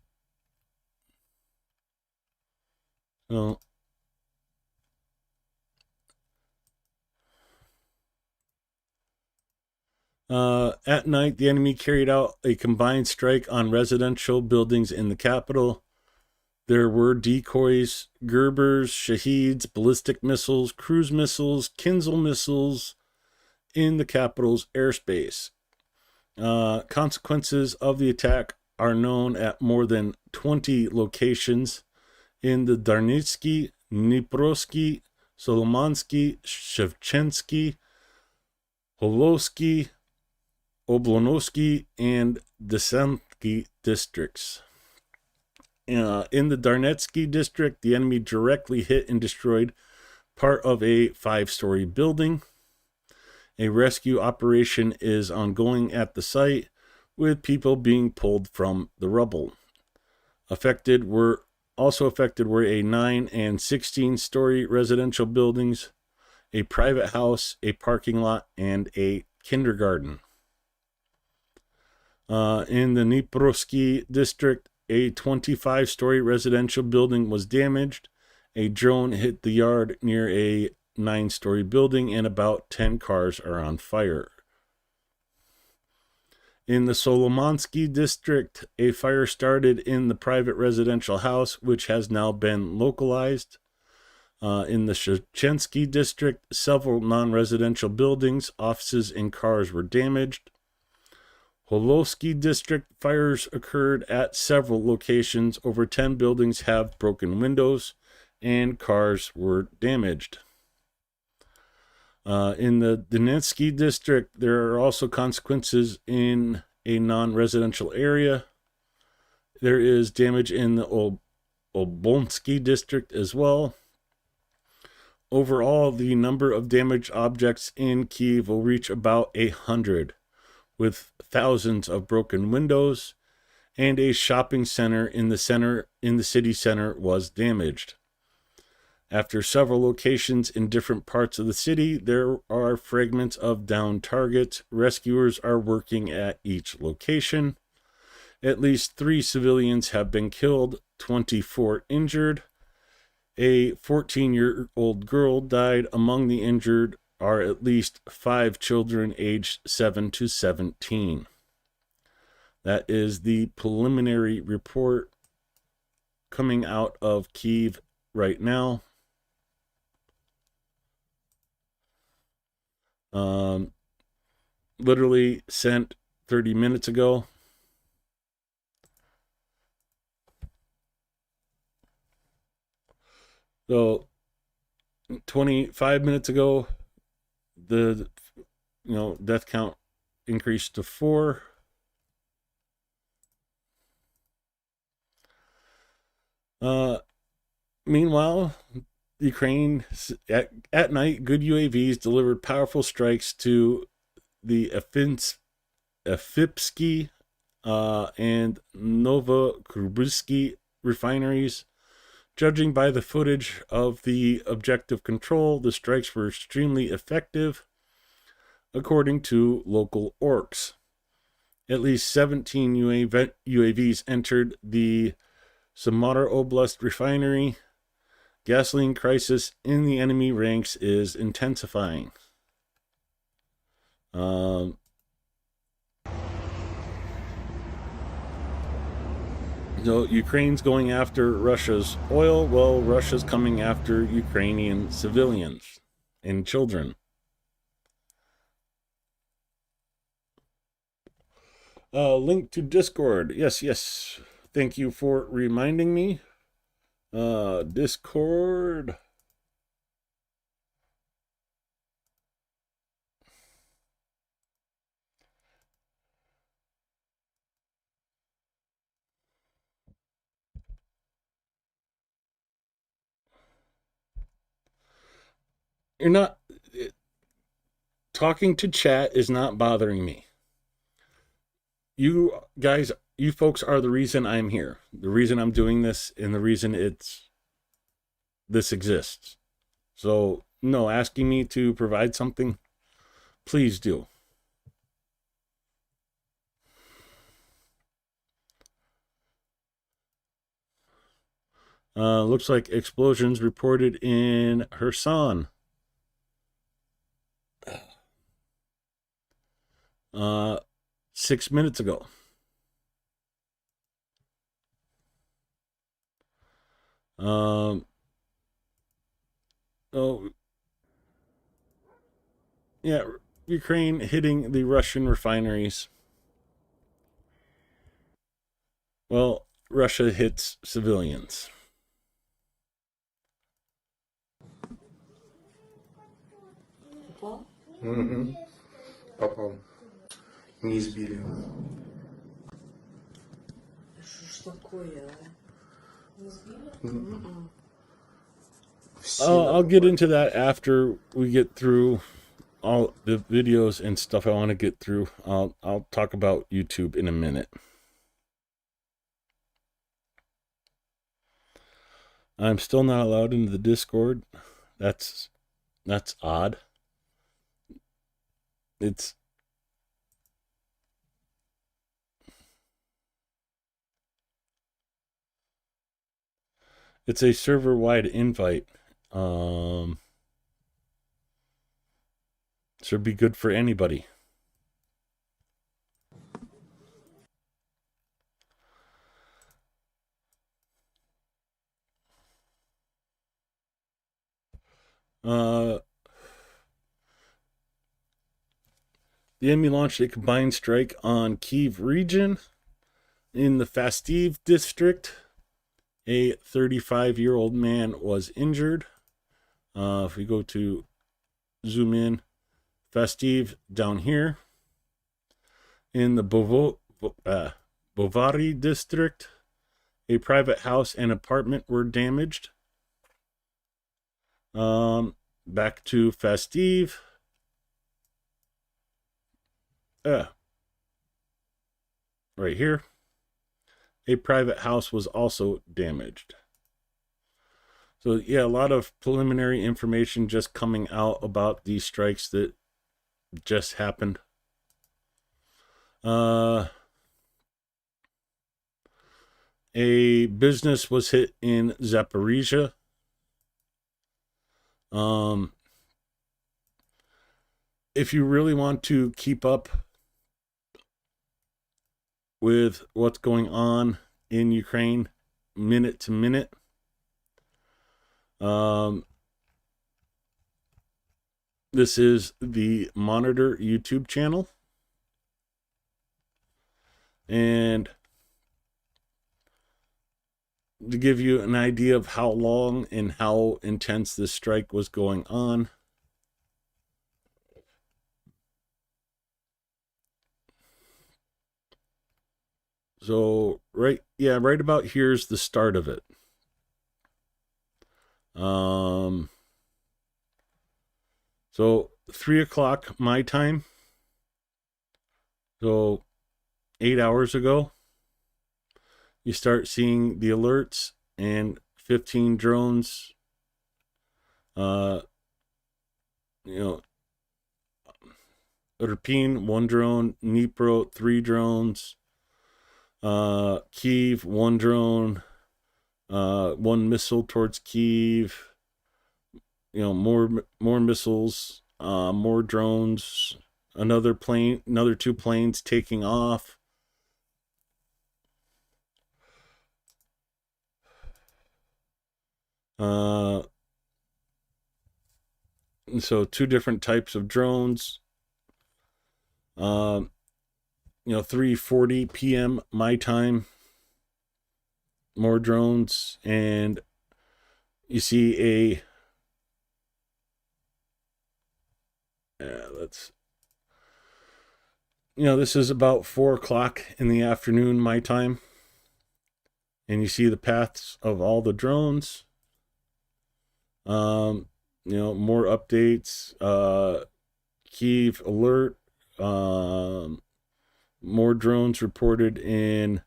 well. At night, the enemy carried out a combined strike on residential buildings in the capital. There were decoys, Gerbers, Shaheeds, ballistic missiles, cruise missiles, Kinzhal missiles in the capital's airspace. Consequences of the attack are known at more than 20 locations in the Darnitsky, Dniprovsky, Solomansky, Shevchensky, Holovsky, Oblonovsky, and Desantsky districts. In the Darnetsky district, the enemy directly hit and destroyed part of a 5-story building. A rescue operation is ongoing at the site, with people being pulled from the rubble. Also affected were a 9 and 16-story residential buildings, a private house, a parking lot, and a kindergarten. In the Dniprovsky district, a 25-story residential building was damaged. A drone hit the yard near a 9-story building, and about 10 cars are on fire. In the Solomonsky district, a fire started in the private residential house, which has now been localized. In the Shchensky district, several non-residential buildings, offices, and cars were damaged. Holovsky district, fires occurred at several locations. Over 10 buildings have broken windows, and cars were damaged. In the Donetsky district, there are also consequences in a non-residential area. There is damage in the Obolnsky district as well. Overall, the number of damaged objects in Kyiv will reach about 100, with thousands of broken windows, and a shopping center in the city center was damaged. After several locations in different parts of the city, there are fragments of downed targets. Rescuers are working at each location. At least 3 civilians have been killed, 24 injured. A 14-year-old girl died. Among the injured are at least 5 children aged 7 to 17. That is the preliminary report coming out of Kyiv right now. Literally sent 30 minutes ago. So 25 minutes ago, the death count increased to 4. Meanwhile, Ukraine at night, good UAVs delivered powerful strikes to the Efipsky and Novokurbsky refineries. Judging by the footage of the objective control, the strikes were extremely effective, according to local orcs. At least 17 UAVs entered the Samara Oblast refinery. Gasoline crisis in the enemy ranks is intensifying. So Ukraine's going after Russia's oil. Well, Russia's coming after Ukrainian civilians and children. Link to Discord. Yes. Thank you for reminding me. Discord. You're not talking to chat is not bothering me. You guys, you folks are the reason I'm here, the reason I'm doing this, and the reason this exists. So no, asking me to provide something, please do. Looks like explosions reported in Kherson. 6 minutes ago. Yeah, Ukraine hitting the Russian refineries. Well, Russia hits civilians. Попал. Не избили. Что ж такое? I'll get into that after we get through all the videos and stuff I want to get through. I'll talk about YouTube in a minute. I'm still not allowed into the Discord. That's odd. It's a server-wide invite. Should be good for anybody. The enemy launched a combined strike on Kyiv region. In the Fastiv district, a 35-year-old man was injured. If we go to zoom in, Fastiv down here. In the Bovary district, a private house and apartment were damaged. Back to Fastiv. Right here. A private house was also damaged. So yeah, a lot of preliminary information just coming out about these strikes that just happened. A business was hit in Zaporizhia. If you really want to keep up with what's going on in Ukraine minute to minute, this is the Monitor YouTube channel. And to give you an idea of how long and how intense this strike was going on, so right about here's the start of it. So 3 o'clock my time, so 8 hours ago, you start seeing the alerts and 15 drones, Irpin, 1 drone, Dnipro, 3 drones, Kyiv, 1 drone, 1 missile towards Kyiv, more missiles, more drones, another 2 planes taking off. So 2 different types of drones. 3:40 p.m. my time, more drones, and you see this is about 4 o'clock in the afternoon my time, and you see the paths of all the drones. More updates, Kyiv alert, more drones reported in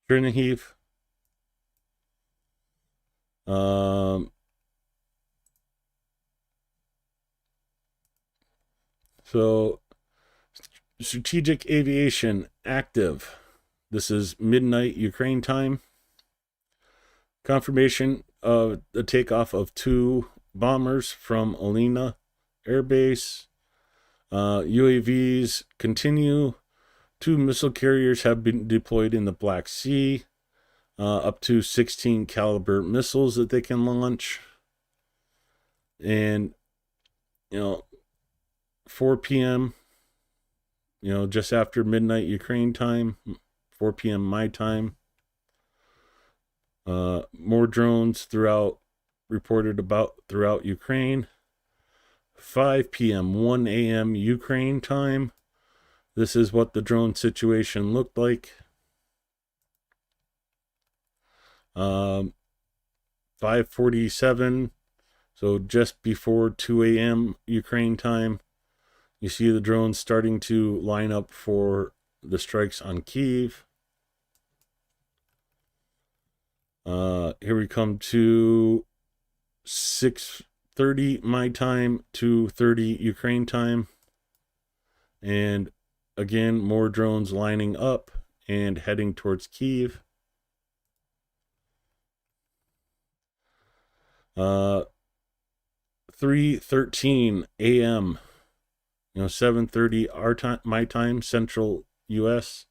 Chernihiv. So strategic aviation active. This is midnight Ukraine time. Confirmation of the takeoff of 2 bombers from Olena Air Base. UAVs continue. 2 missile carriers have been deployed in the Black Sea. Up to 16 caliber missiles that they can launch. And, 4 p.m., just after midnight Ukraine time, 4 p.m. my time. More drones reported about throughout Ukraine. 5 p.m., 1 a.m. Ukraine time. This is what the drone situation looked like. 5:47, so just before 2 a.m. Ukraine time, you see the drones starting to line up for the strikes on Kyiv. Here we come to 6:30 my time, 2:30 Ukraine time. And again, more drones lining up and heading towards Kyiv. 3:13 a.m., 7:30 our time, my time, Central U.S.,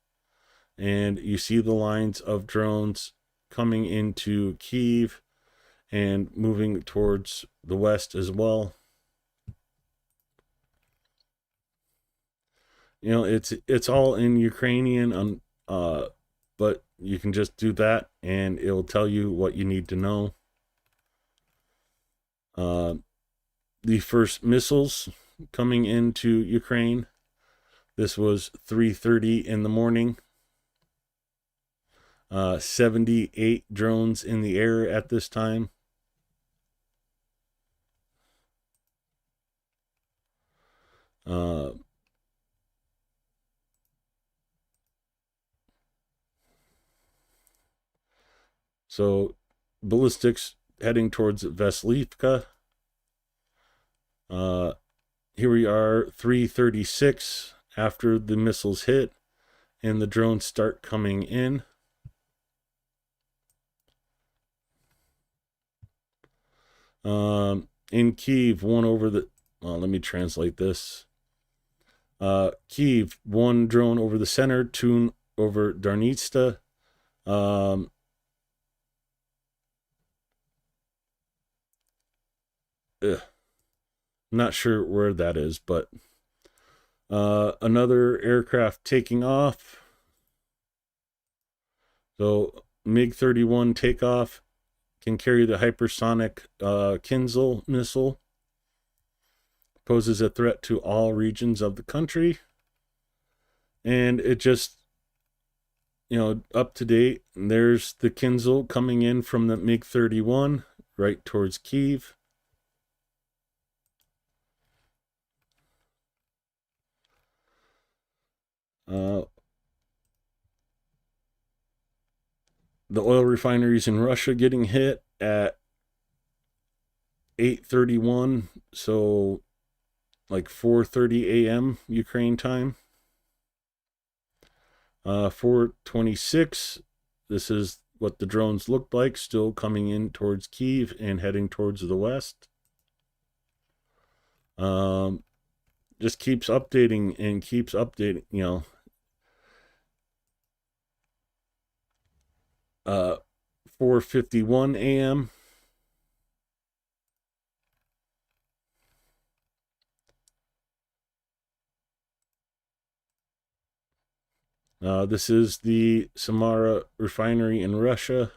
and you see the lines of drones coming into Kyiv and moving towards the west as well. You know, it's all in Ukrainian, but you can just do that and it'll tell you what you need to know. The first missiles coming into Ukraine. This was 3:30 in the morning. 78 drones in the air at this time. So ballistics heading towards Vaslivka. Here we are, 3:36 after the missiles hit and the drones start coming in. In Kyiv, one over the, let me translate this. Kyiv, one drone over the center, two over Darnitsa. Not sure where that is, but another aircraft taking off. So MiG-31 takeoff, can carry the hypersonic Kinzhal missile. Poses a threat to all regions of the country. And it just, you know, up to date. And there's the Kinzhal coming in from the MiG-31 right towards Kyiv. The oil refineries in Russia getting hit at 8:31, so like 4:30 a.m. Ukraine time. 4:26, this is what the drones looked like, still coming in towards Kyiv and heading towards the west. Just keeps updating and keeps updating, you know. 4:51 a.m. This is the Samara refinery in Russia.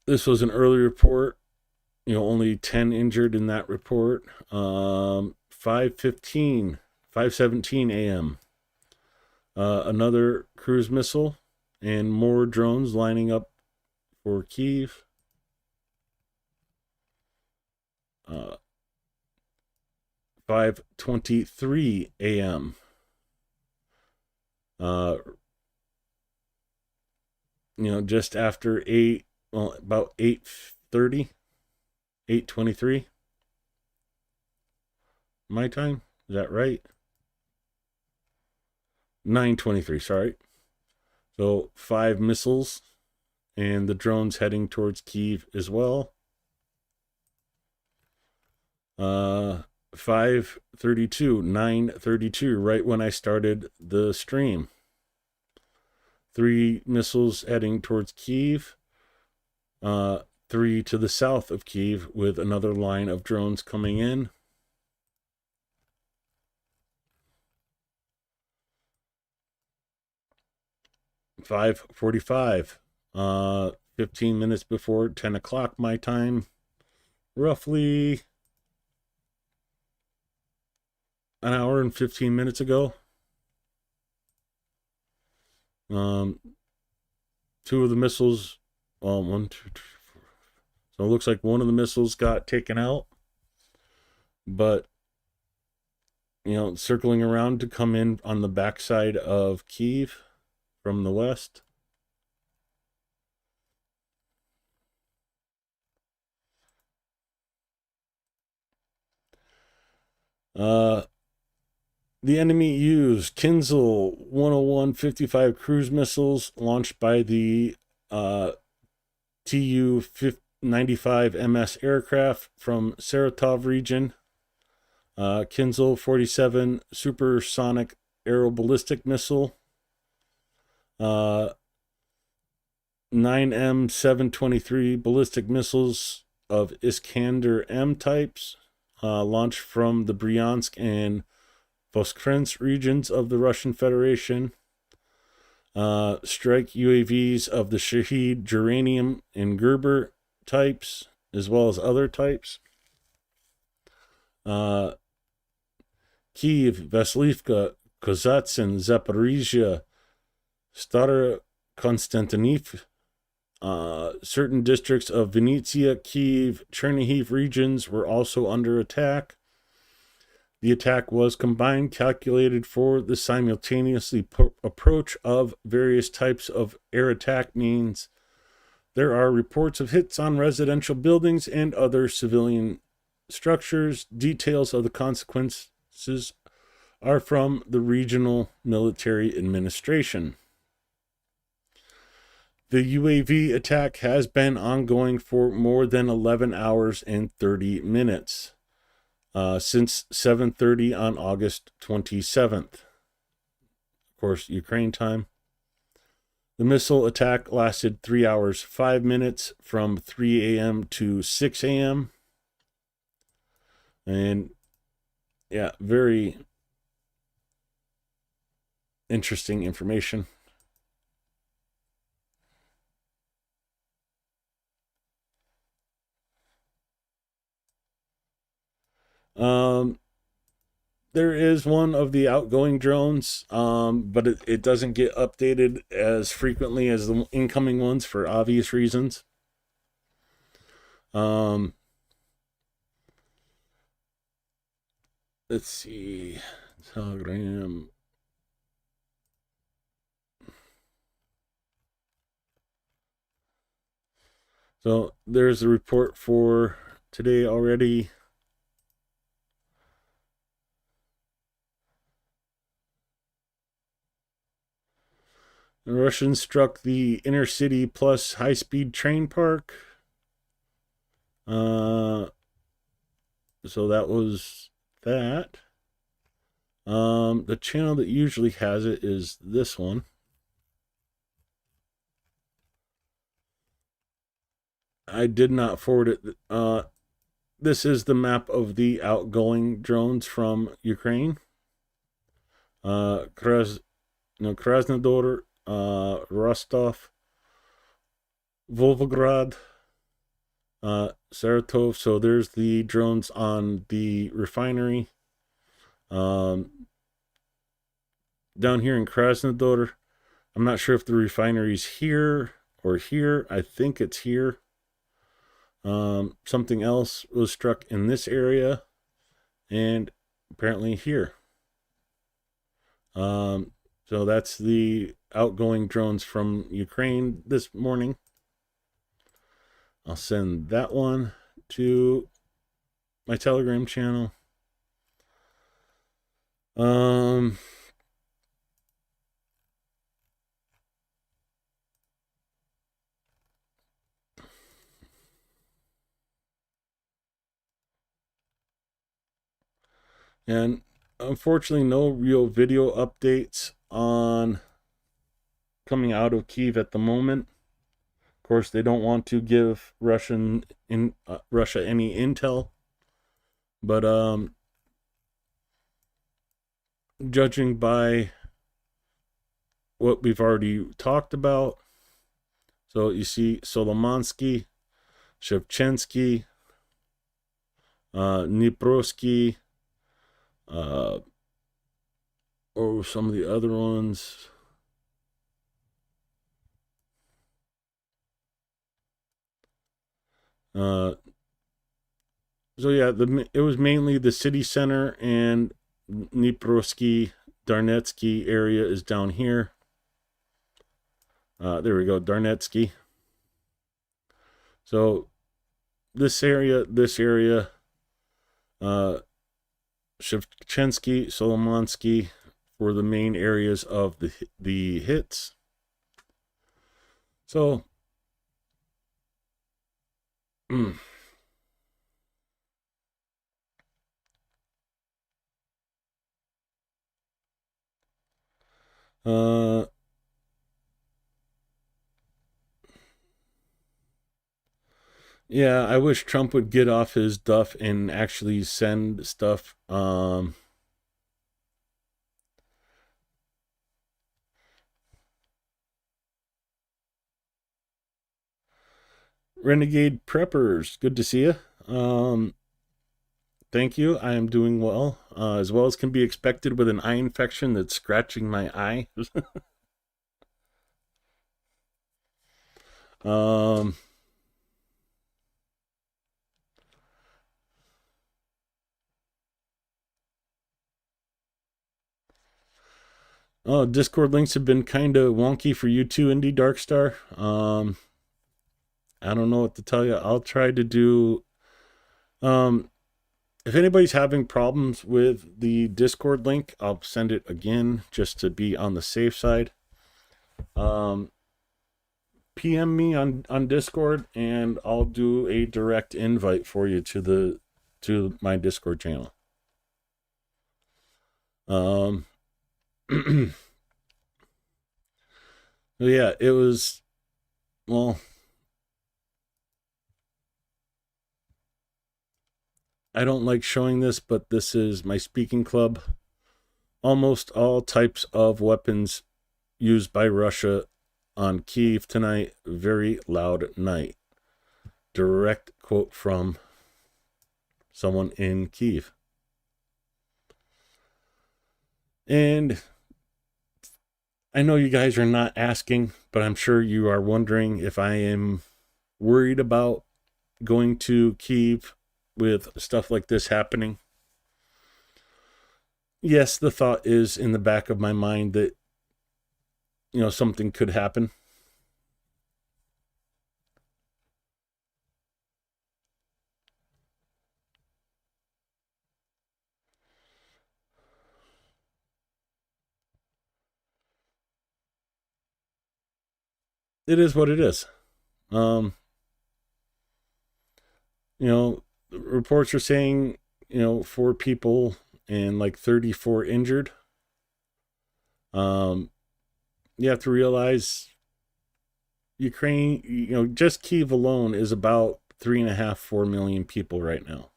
This was an early report. You know, only 10 injured in that report. 5:17 a.m. Another cruise missile and more drones lining up for Kyiv. 5:23 a.m. You know, just after 8, well, about 8:30. 8:23 my time, is that right? 9:23, sorry. So 5 missiles and the drones heading towards Kyiv as well. 5:32, 9:32, right when I started the stream. 3 missiles heading towards Kyiv. 3 to the south of Kyiv with another line of drones coming in. (5:45), 15 minutes before 10 o'clock my time, roughly an hour and 15 minutes ago. 2 of the missiles, well, 1, 2, 3, 4. So it looks like one of the missiles got taken out, but, you know, circling around to come in on the backside of Kyiv from the west. The enemy used Kinzhal 101-55 cruise missiles launched by the Tu-95 MS aircraft from Saratov region. Kinzhal 47 supersonic aeroballistic missile, 9M723 ballistic missiles of Iskander-M types, launched from the Bryansk and Voskresensky regions of the Russian Federation. Strike UAVs of the Shahed Geranium and Gerber types, as well as other types. Kiev, Vasilivka, Kozatsin, Zaporizhia, Stara Konstantinov, certain districts of Vinnytsia, Kiev, Chernihiv regions were also under attack. The attack was combined, calculated for the simultaneously approach of various types of air attack means. There are reports of hits on residential buildings and other civilian structures. Details of the consequences are from the regional military administration. The UAV attack has been ongoing for more than 11 hours and 30 minutes. Since 7:30 on August 27th. Of course, Ukraine time. The missile attack lasted 3 hours, 5 minutes from 3 a.m. to 6 a.m. And yeah, very interesting information. There is one of the outgoing drones, but it doesn't get updated as frequently as the incoming ones for obvious reasons. Let's see. Telegram. So there's a report for today already. The Russians struck the inner city plus high-speed train park. So that was that. The channel that usually has it is this one. I did not forward it. This is the map of the outgoing drones from Ukraine. Krasnodar, Rostov, Volgograd, Saratov. So there's the drones on the refinery. Down here in Krasnodar, I'm not sure if the refinery's here or here. I think it's here. Something else was struck in this area and apparently here. So that's the outgoing drones from Ukraine this morning. I'll send that one to my Telegram channel. And unfortunately, no real video updates on coming out of Kyiv at the moment. Of course, they don't want to give Russia any intel, but judging by what we've already talked about, so you see Solomansky, Shevchensky, Dniprovsky, or some of the other ones. So yeah, it was mainly the city center, and Dniprovsky, Darnetsky area is down here. There we go, Darnetsky. So this area, Shevchensky, Solomansky were the main areas of the hits. So Uh, yeah, I wish Trump would get off his duff and actually send stuff. Renegade Preppers, good to see you. Thank you. I am doing as well as can be expected with an eye infection that's scratching my eye. um, oh, Discord links have been kind of wonky for you too, Indie Darkstar. I don't know what to tell you. I'll try to do. If anybody's having problems with the Discord link, I'll send it again just to be on the safe side. PM me on Discord and I'll do a direct invite for you to my Discord channel. Yeah, it was, well, I don't like showing this, but this is my speaking club. Almost all types of weapons used by Russia on Kyiv tonight. Very loud night. Direct quote from someone in Kyiv. And I know you guys are not asking, but I'm sure you are wondering if I am worried about going to Kyiv with stuff like this happening. Yes, the thought is in the back of my mind that, something could happen. It is what it is. Reports are saying, 4 people and like 34 injured. You have to realize Ukraine, just Kyiv alone is about 3.5-4 million people right now.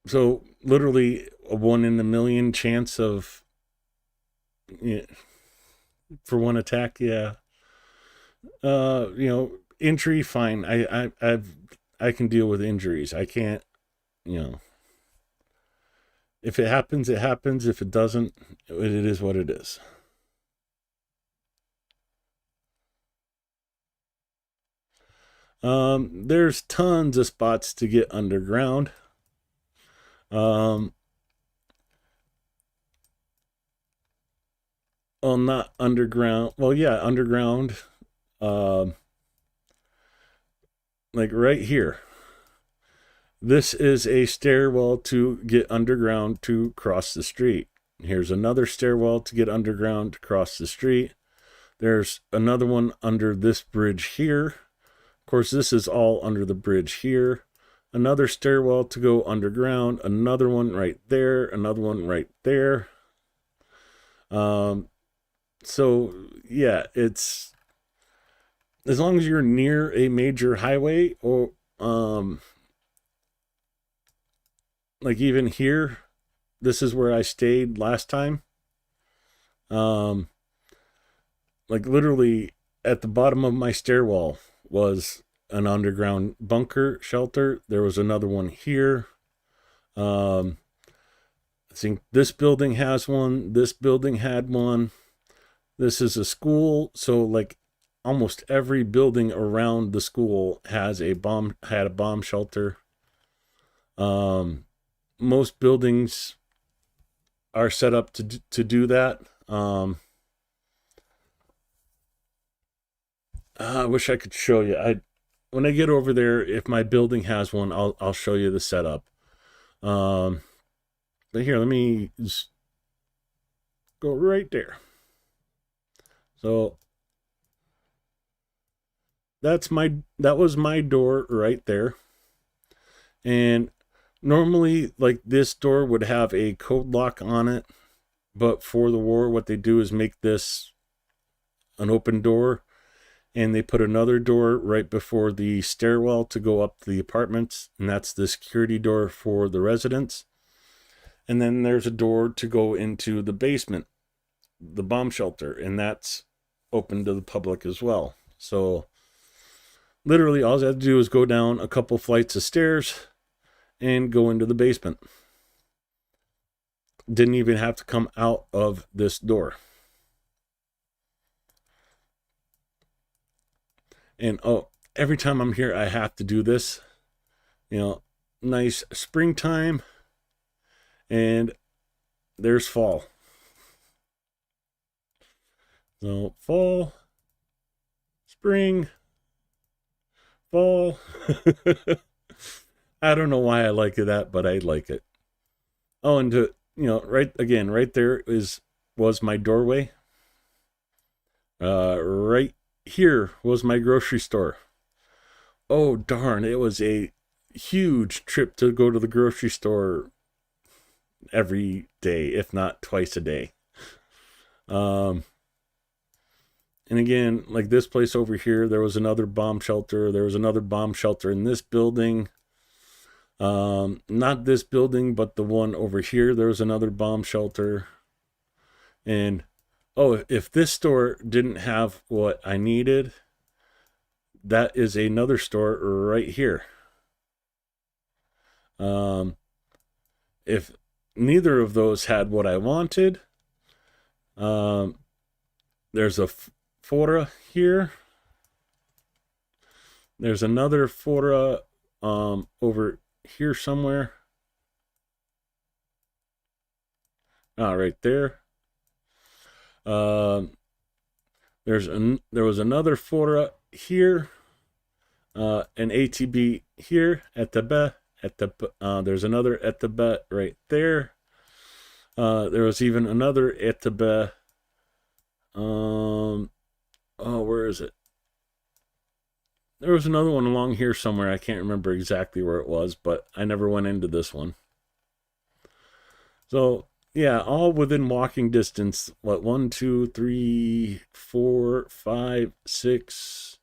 So literally a 1 in a million chance of, for one attack. Yeah. Injury, fine. I can deal with injuries. I can't, if it happens, it happens. If it doesn't, it is what it is. There's tons of spots to get underground. Well, not underground. Well, yeah, underground. Like right here. This is a stairwell to get underground to cross the street. Here's another stairwell to get underground to cross the street. There's another one under this bridge here. Of course, this is all under the bridge here. Another stairwell to go underground. Another one right there. Another one right there. So yeah, it's as long as you're near a major highway or like even here, this is where I stayed last time. Like literally at the bottom of my stairwell was an underground bunker shelter. There was another one here. I think this building has one. This building had one. This is a school, so like almost every building around the school had a bomb shelter. Most buildings are set up to do that. I wish I could show you. When I get over there, if my building has one, I'll show you the setup. But here, let me just go right there. So that was my door right there. And normally, like, this door would have a code lock on it, but for the war, what they do is make this an open door, and they put another door right before the stairwell to go up to the apartments, and that's the security door for the residents. And then there's a door to go into the basement, the bomb shelter, and that's open to the public as well. So literally all I had to do was go down a couple flights of stairs and go into the basement. Didn't even have to come out of this door. And every time I'm here, I have to do this. Nice springtime, and there's fall. So fall, spring, fall. I don't know why I like that, but I like it. Oh, and right there was my doorway. Right here was my grocery store. Oh, darn, it was a huge trip to go to the grocery store every day, if not twice a day. And again, like this place over here, there was another bomb shelter. There was another bomb shelter in this building. Not this building, but the one over here, there was another bomb shelter. And, if this store didn't have what I needed, that is another store right here. If neither of those had what I wanted, there's a Fora here. There's another Fora over here somewhere. Right there. There was another Fora here. An ATB here at the there's another at the right there. There was even another at the where is it? There was another one along here somewhere. I can't remember exactly where it was, but I never went into this one. So yeah, all within walking distance. What, 1, 2, 3, 4, 5, 6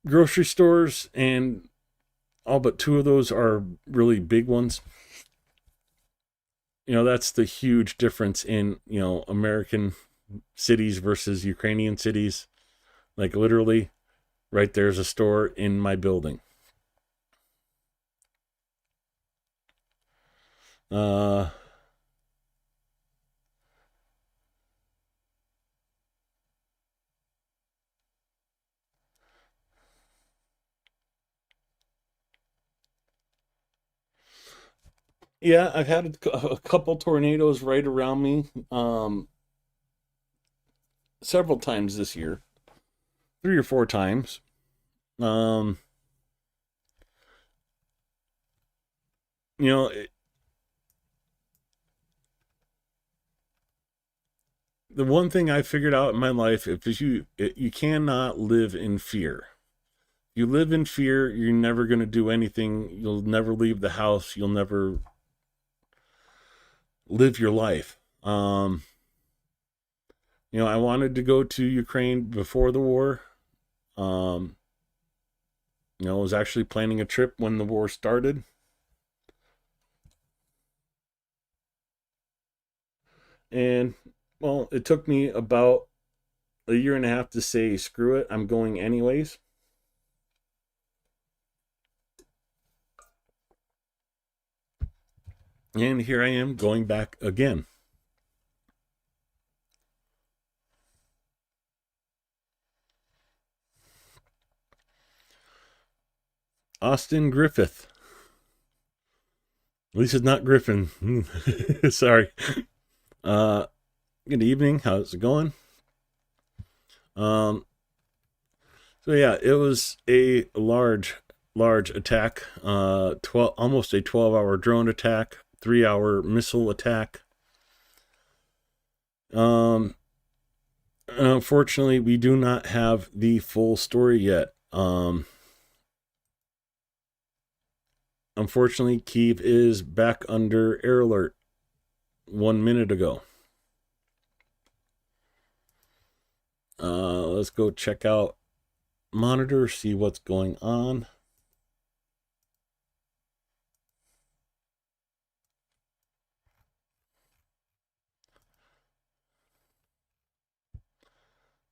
grocery stores, and all but 2 of those are really big ones. That's the huge difference in, American cities versus Ukrainian cities. Like, literally, right there's a store in my building. Yeah, I've had a couple tornadoes right around me several times this year. 3 or 4 times. The one thing I figured out in my life is you cannot live in fear. You live in fear, you're never going to do anything. You'll never leave the house. You'll never live your life. I wanted to go to Ukraine before the war. I was actually planning a trip when the war started. And, well, it took me about a year and a half to say, screw it, I'm going anyways. And here I am going back again. Austin Griffith. At least it's not Griffin. Sorry. Good evening. How's it going? So yeah, it was a large attack. Almost a 12-hour drone attack, 3-hour missile attack. Unfortunately, we do not have the full story yet. Unfortunately, Kyiv is back under air alert 1 minute ago. Let's go check out monitor, see what's going on.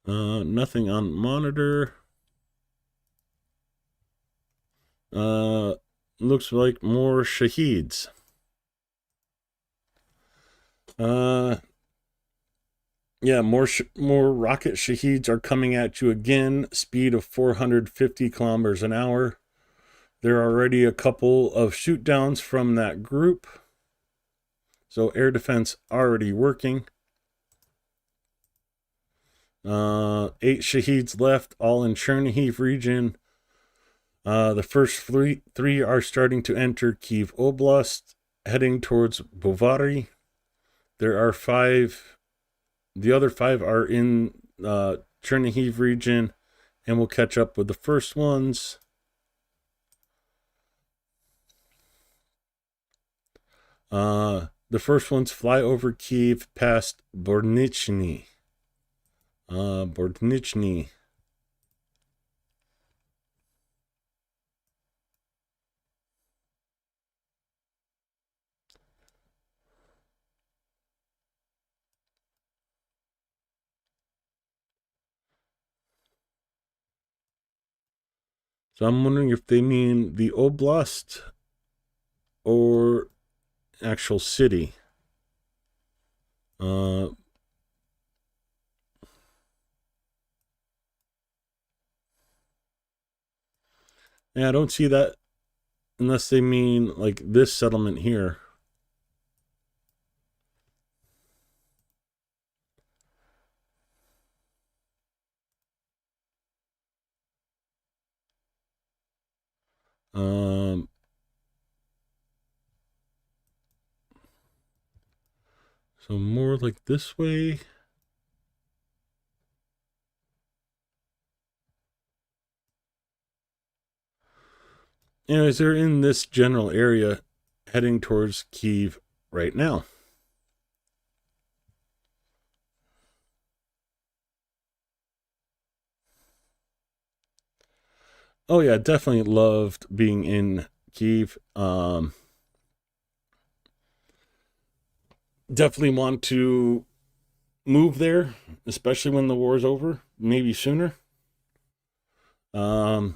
Nothing on monitor. Looks like more shaheeds. Yeah, more rocket shaheeds are coming at you again. Speed of 450 kilometers an hour. There are already a couple of shoot downs from that group. So air defense already working. 8 shaheeds left, all in Chernihiv region. The first three are starting to enter Kyiv Oblast, heading towards Bovary. There are 5. The other 5 are in Chernihiv region, and we'll catch up with the first ones. The first ones fly over Kyiv past Bornichny. Bornichny. So I'm wondering if they mean the oblast or actual city. Yeah, I don't see that unless they mean like this settlement here. So more like this way. Anyways, they're in this general area heading towards Kyiv right now. Oh yeah, definitely loved being in Kyiv. Definitely want to move there, especially when the war is over, maybe sooner. I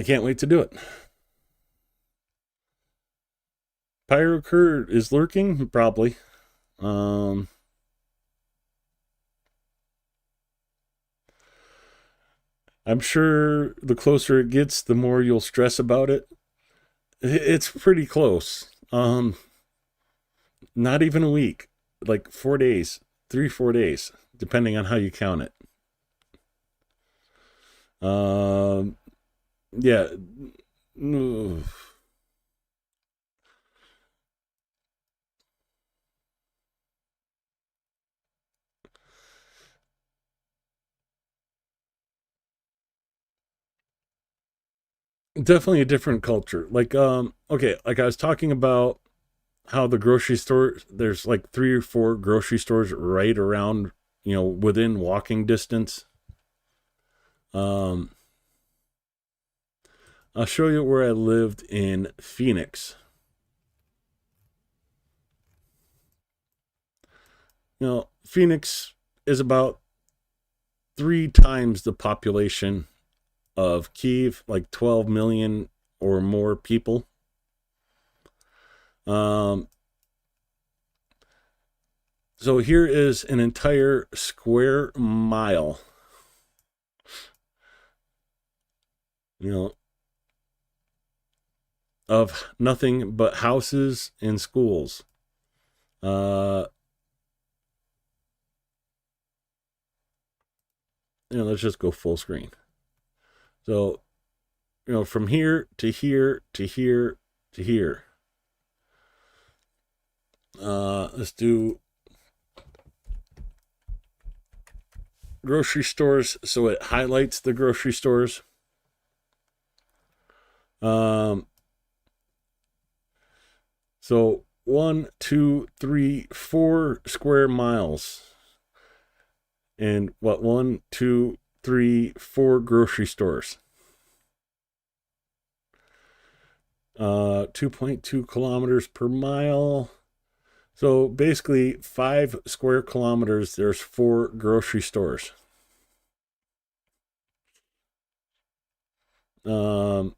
can't wait to do it. Pyrocur is lurking, probably. I'm sure the closer it gets, the more you'll stress about it. It's pretty close. Not even a week, like 4 days, 3-4 days, depending on how you count it. Yeah. Definitely a different culture. Like, okay, like I was talking about how the grocery store, there's like 3 or 4 grocery stores right around, within walking distance. I'll show you where I lived in Phoenix. Phoenix is about 3 times the population of Kyiv, like 12 million or more people. So here is an entire square mile, of nothing but houses and schools. Let's just go full screen. So, from here to here to here to here. Let's do grocery stores, so it highlights the grocery stores. So 1, 2, 3, 4 square miles. And what, 1, 2, 3, 4 grocery stores. 2.2 kilometers per mile. So basically 5 square kilometers, there's 4 grocery stores. One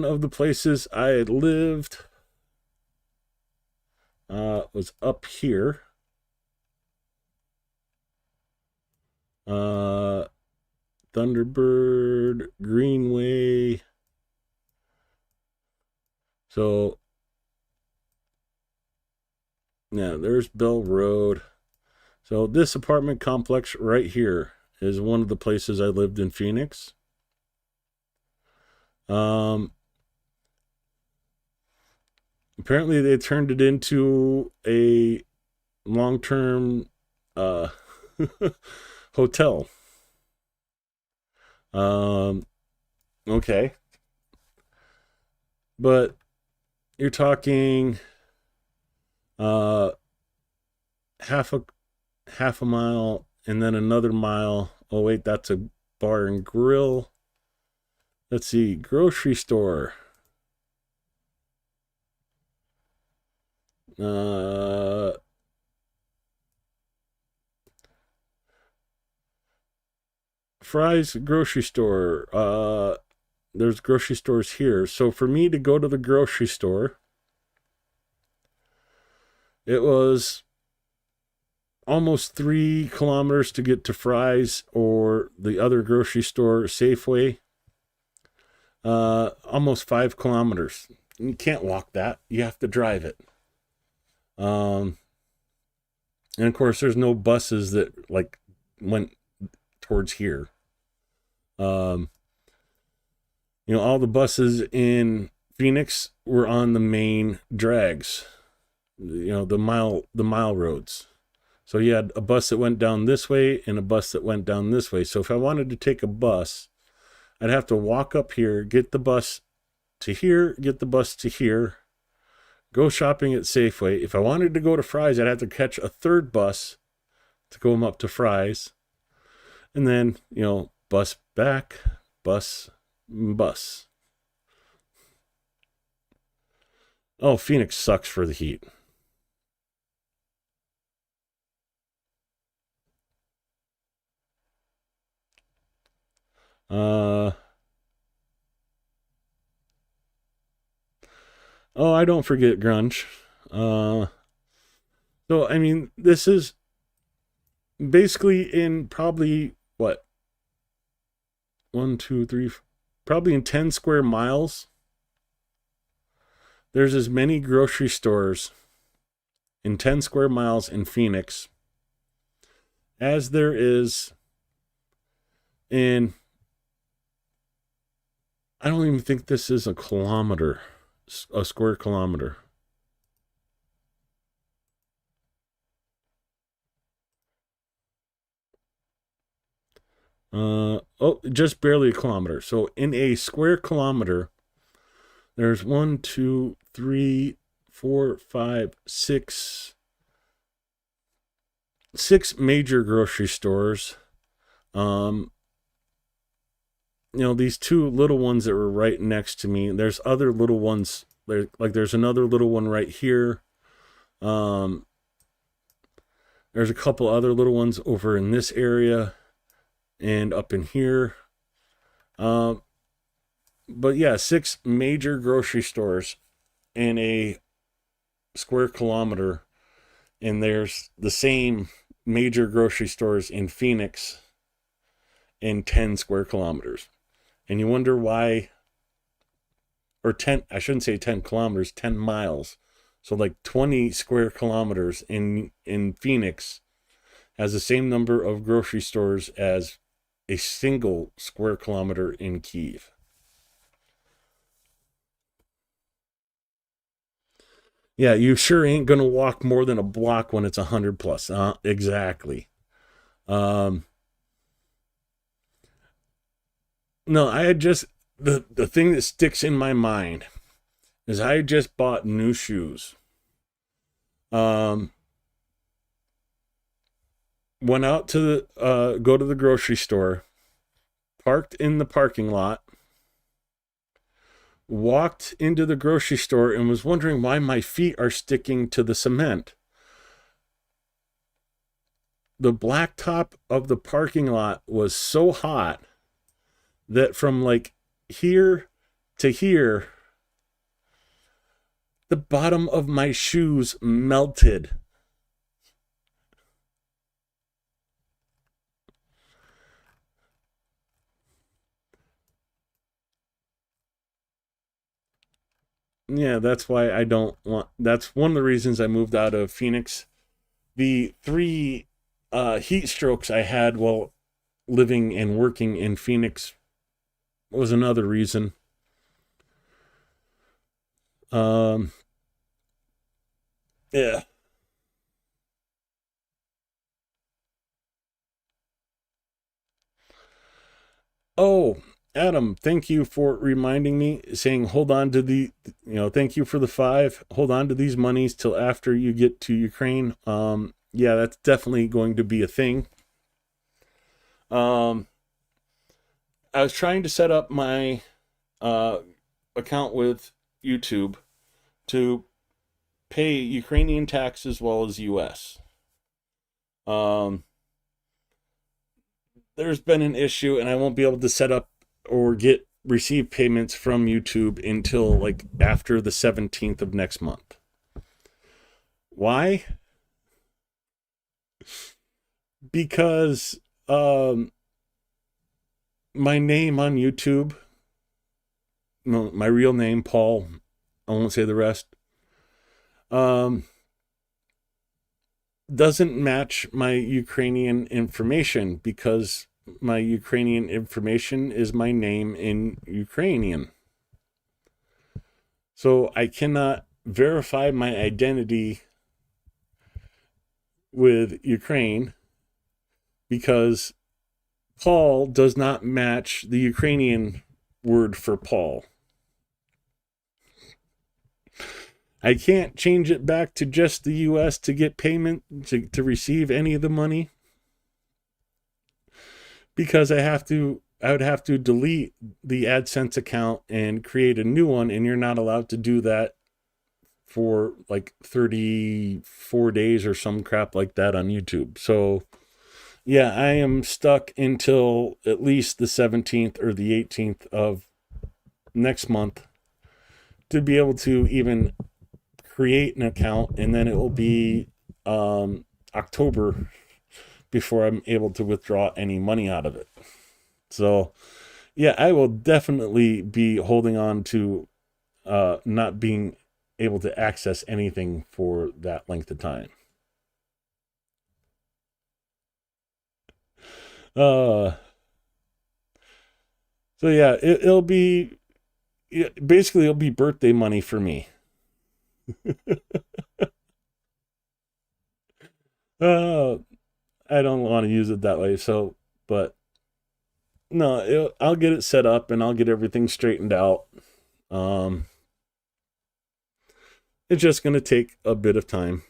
of the places I had lived was up here. Thunderbird, Greenway. So, yeah, there's Bell Road. So this apartment complex right here is one of the places I lived in Phoenix. Apparently they turned it into a long-term hotel. Okay. But you're talking half a mile and then another mile. Oh wait, that's a bar and grill. Let's see, grocery store. Fry's grocery store. There's grocery stores here. So for me to go to the grocery store, it was almost 3 kilometers to get to Fry's or the other grocery store, Safeway. Almost 5 kilometers. You can't walk that. You have to drive it. And of course, there's no buses that like went towards here. All the buses in Phoenix were on the main drags. The mile roads. So you had a bus that went down this way and a bus that went down this way. So if I wanted to take a bus, I'd have to walk up here, get the bus to here, get the bus to here, go shopping at Safeway. If I wanted to go to Fry's, I'd have to catch a third bus to go up to Fry's. And then, bus back, bus. Oh, Phoenix sucks for the heat. Oh, I don't forget grunge. So, I mean, this is basically in probably, what? 1, 2, 3, probably in 10 square miles. There's as many grocery stores in 10 square miles in Phoenix as there is in, I don't even think this is a kilometer, a square kilometer. Just barely a kilometer. So in a square kilometer, there's 1, 2, 3, 4, 5, 6 major grocery stores. These 2 little ones that were right next to me. There's other little ones. There's another little one right here. There's a couple other little ones over in this area and up in here. But yeah, 6 major grocery stores in a square kilometer. And there's the same major grocery stores in Phoenix in 10 square kilometers. And you wonder why, or 10, I shouldn't say 10 kilometers, 10 miles. So like 20 square kilometers in Phoenix has the same number of grocery stores as a single square kilometer in Kyiv. Yeah, you sure ain't gonna walk more than a block when it's 100 plus. Exactly. No, I had just the thing that sticks in my mind is I had just bought new shoes. Went out to the go to the grocery store, parked in the parking lot, walked into the grocery store and was wondering why my feet are sticking to the cement. The blacktop of the parking lot was so hot that from like here to here, the bottom of my shoes melted. Yeah, that's why I don't want. That's one of the reasons I moved out of Phoenix. The 3 heat strokes I had while living and working in Phoenix was another reason. Yeah. Oh, Adam, thank you for reminding me, saying, hold on to thank you for the 5. Hold on to these monies till after you get to Ukraine. Yeah, that's definitely going to be a thing. I was trying to set up my account with YouTube to pay Ukrainian tax as well as US. There's been an issue and I won't be able to set up or receive payments from YouTube until like after the 17th of next month. Why? Because my name on YouTube, no, my real name, Paul, I won't say the rest, doesn't match my Ukrainian information because my Ukrainian information is my name in Ukrainian. So I cannot verify my identity with Ukraine because Paul does not match the Ukrainian word for Paul. I can't change it back to just the US to get payment, to receive any of the money, because I would have to delete the AdSense account and create a new one, and you're not allowed to do that for like 34 days or some crap like that on YouTube. So yeah, I am stuck until at least the 17th or the 18th of next month to be able to even create an account, and then it will be October before I'm able to withdraw any money out of it. So yeah, I will definitely be holding on to not being able to access anything for that length of time. So yeah, it'll be basically it'll be birthday money for me. I don't want to use it that way. So, but no, I'll get it set up and I'll get everything straightened out. It's just going to take a bit of time.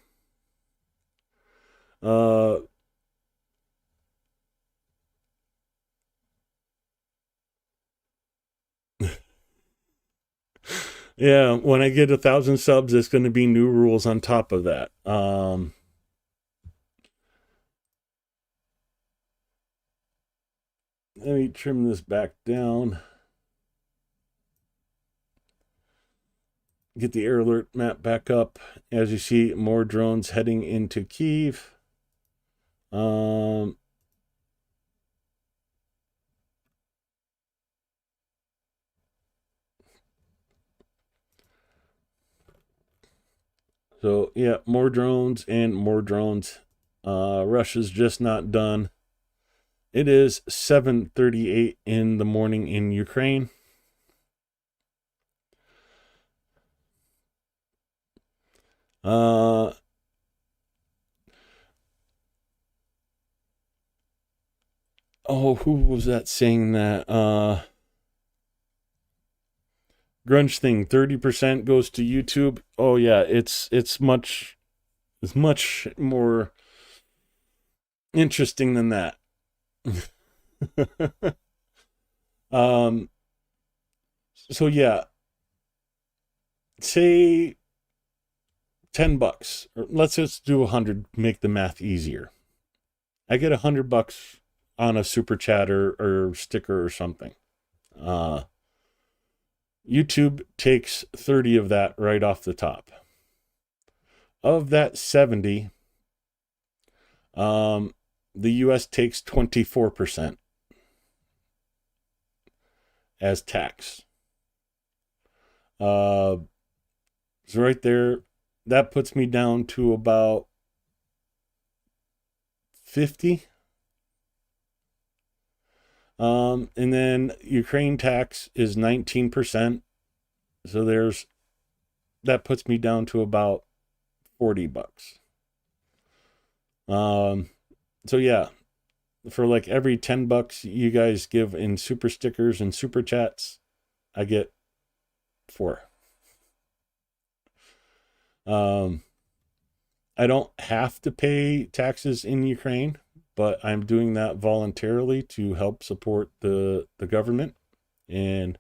Yeah, when I get 1,000 subs, it's going to be new rules on top of that. Let me trim this back down. Get the air alert map back up. As you see, more drones heading into Kyiv. So yeah, more drones and more drones. Russia's just not done. It is 7:38 in the morning in Ukraine. Oh, who was that saying that? Grunge thing, 30% goes to YouTube. Oh yeah, it's much more interesting than that. So yeah, say $10, or let's just do 100, make the math easier. I get $100 on a super chat or sticker or something. YouTube takes 30 of that right off the top. Of that 70, the US takes 24% as tax. So right there, that puts me down to about 50. And then Ukraine tax is 19%. So that puts me down to about $40. So yeah, for like every $10 you guys give in super stickers and super chats, I get 4. I don't have to pay taxes in Ukraine, but I'm doing that voluntarily to help support the government. And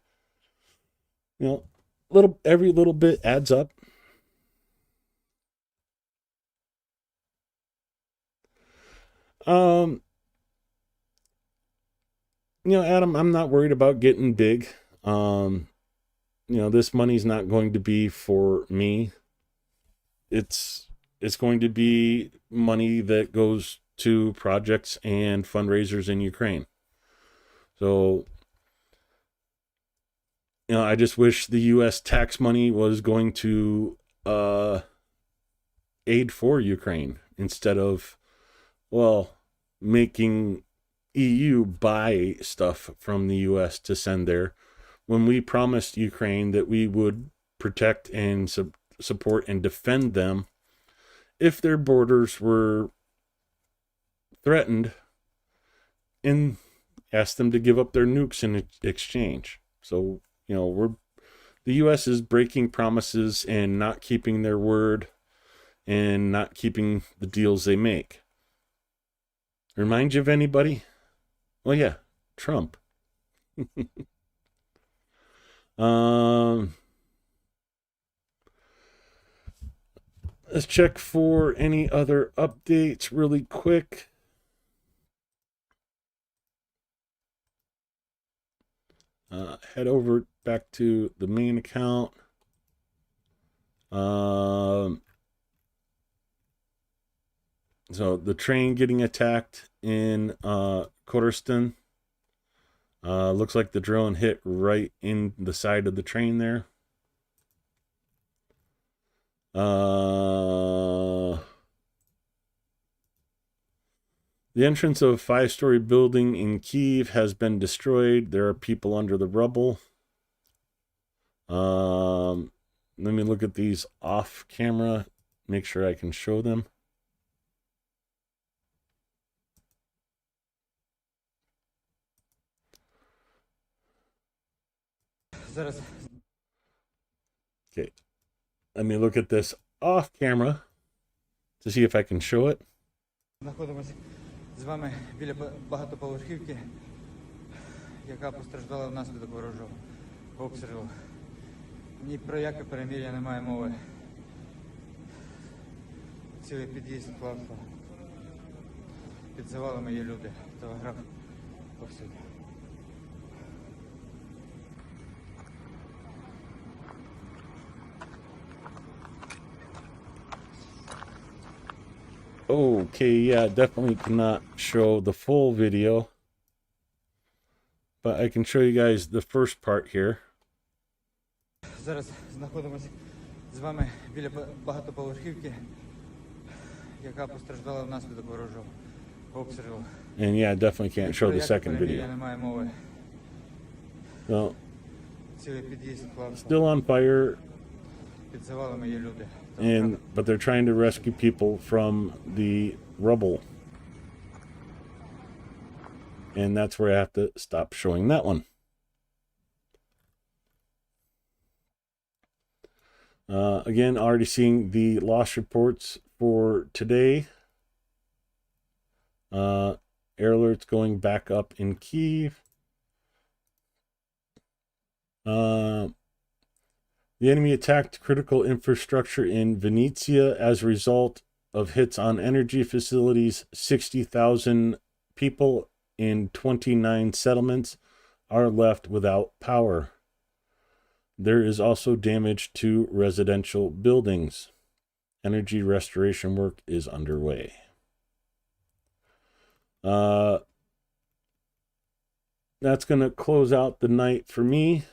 every little bit adds up. Adam, I'm not worried about getting big. This money's not going to be for me. It's going to be money that goes to projects and fundraisers in Ukraine. So, I just wish the U.S. tax money was going to aid for Ukraine instead of, making EU buy stuff from the U.S. to send there, when we promised Ukraine that we would protect and support and defend them if their borders were threatened, and asked them to give up their nukes in exchange. So, the U.S. is breaking promises and not keeping their word and not keeping the deals they make. Remind you of anybody? Well, yeah, Trump. Let's check for any other updates really quick. Head over back to the main account. So the train getting attacked in Kurdistan. Looks like the drone hit right in the side of the train there. The entrance of a 5-story building in Kyiv has been destroyed. There are people under the rubble. Let me look at these off camera, make sure I can show them. Okay, let me look at this off camera to see if I can show it. Знаходимося з вами біля багатоповерхівки, яка постраждала внаслідок ворожого обстрілу. Ні про яке перемир'я немає мови. Цілий під'їзд класно. Під завалами є люди. Телеграф повсюди. Okay, yeah, definitely cannot show the full video, but I can show you guys the first part here. Зараз знаходимося з вами біля багатоповерхівки, яка постраждала внаслідок ворожого обстрілу. And yeah, I definitely can't show the second video. Немає мови. So, Цілий під'їзд класно. still on fire. Під завалами є люди. but they're trying to rescue people from the rubble. And that's where I have to stop showing that one. Again, already seeing the loss reports for today. Air alerts going back up in Kiev. The enemy attacked critical infrastructure in Venetia as a result of hits on energy facilities. 60,000 people in 29 settlements are left without power. There is also damage to residential buildings. Energy restoration work is underway. That's going to close out the night for me.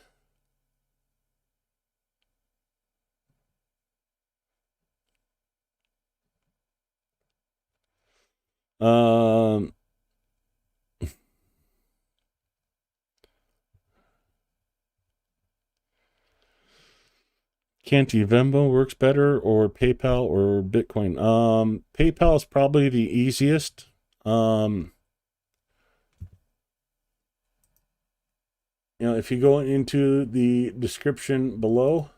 Canty Venmo works better, or PayPal, or Bitcoin. PayPal is probably the easiest. If you go into the description below,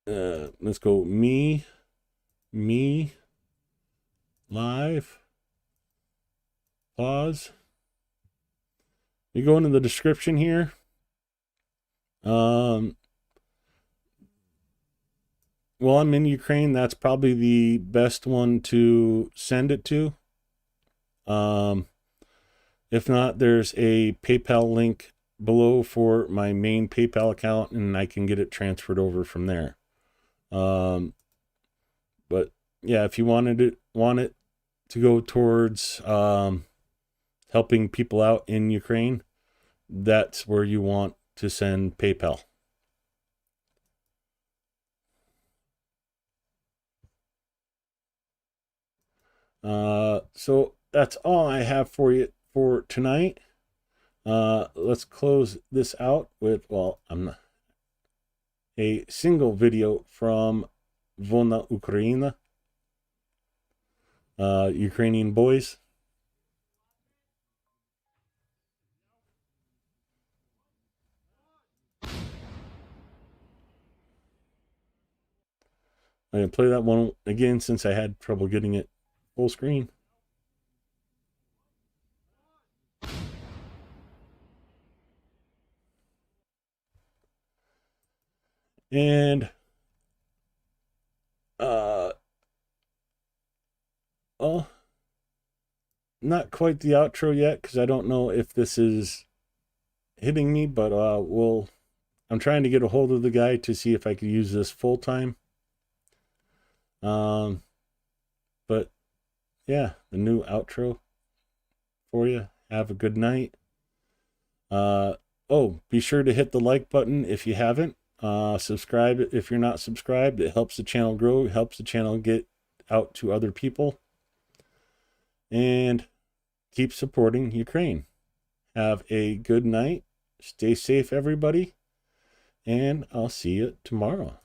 let's go me live, pause. You go into the description here. Well, I'm in Ukraine. That's probably the best one to send it to. If not, there's a PayPal link below for my main PayPal account, and I can get it transferred over from there. But yeah, if you want it to go towards helping people out in Ukraine, that's where you want to send PayPal. So that's all I have for you for tonight. Let's close this out with, a single video from Vona Ukraina, Ukrainian boys. I'm going to play that one again since I had trouble getting it full screen. And well, not quite the outro yet, because I don't know if this is hitting me, but I'm trying to get a hold of the guy to see if I could use this full time. But yeah, the new outro for you. Have a good night. Be sure to hit the like button if you haven't. Subscribe if you're not subscribed. It helps the channel grow. It helps the channel get out to other people. And keep supporting Ukraine. Have a good night. Stay safe, everybody. And I'll see you tomorrow.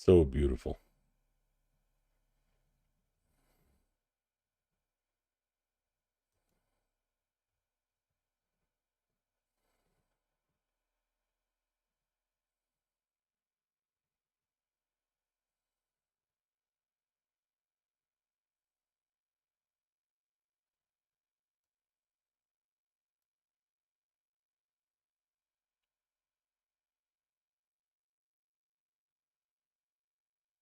So beautiful.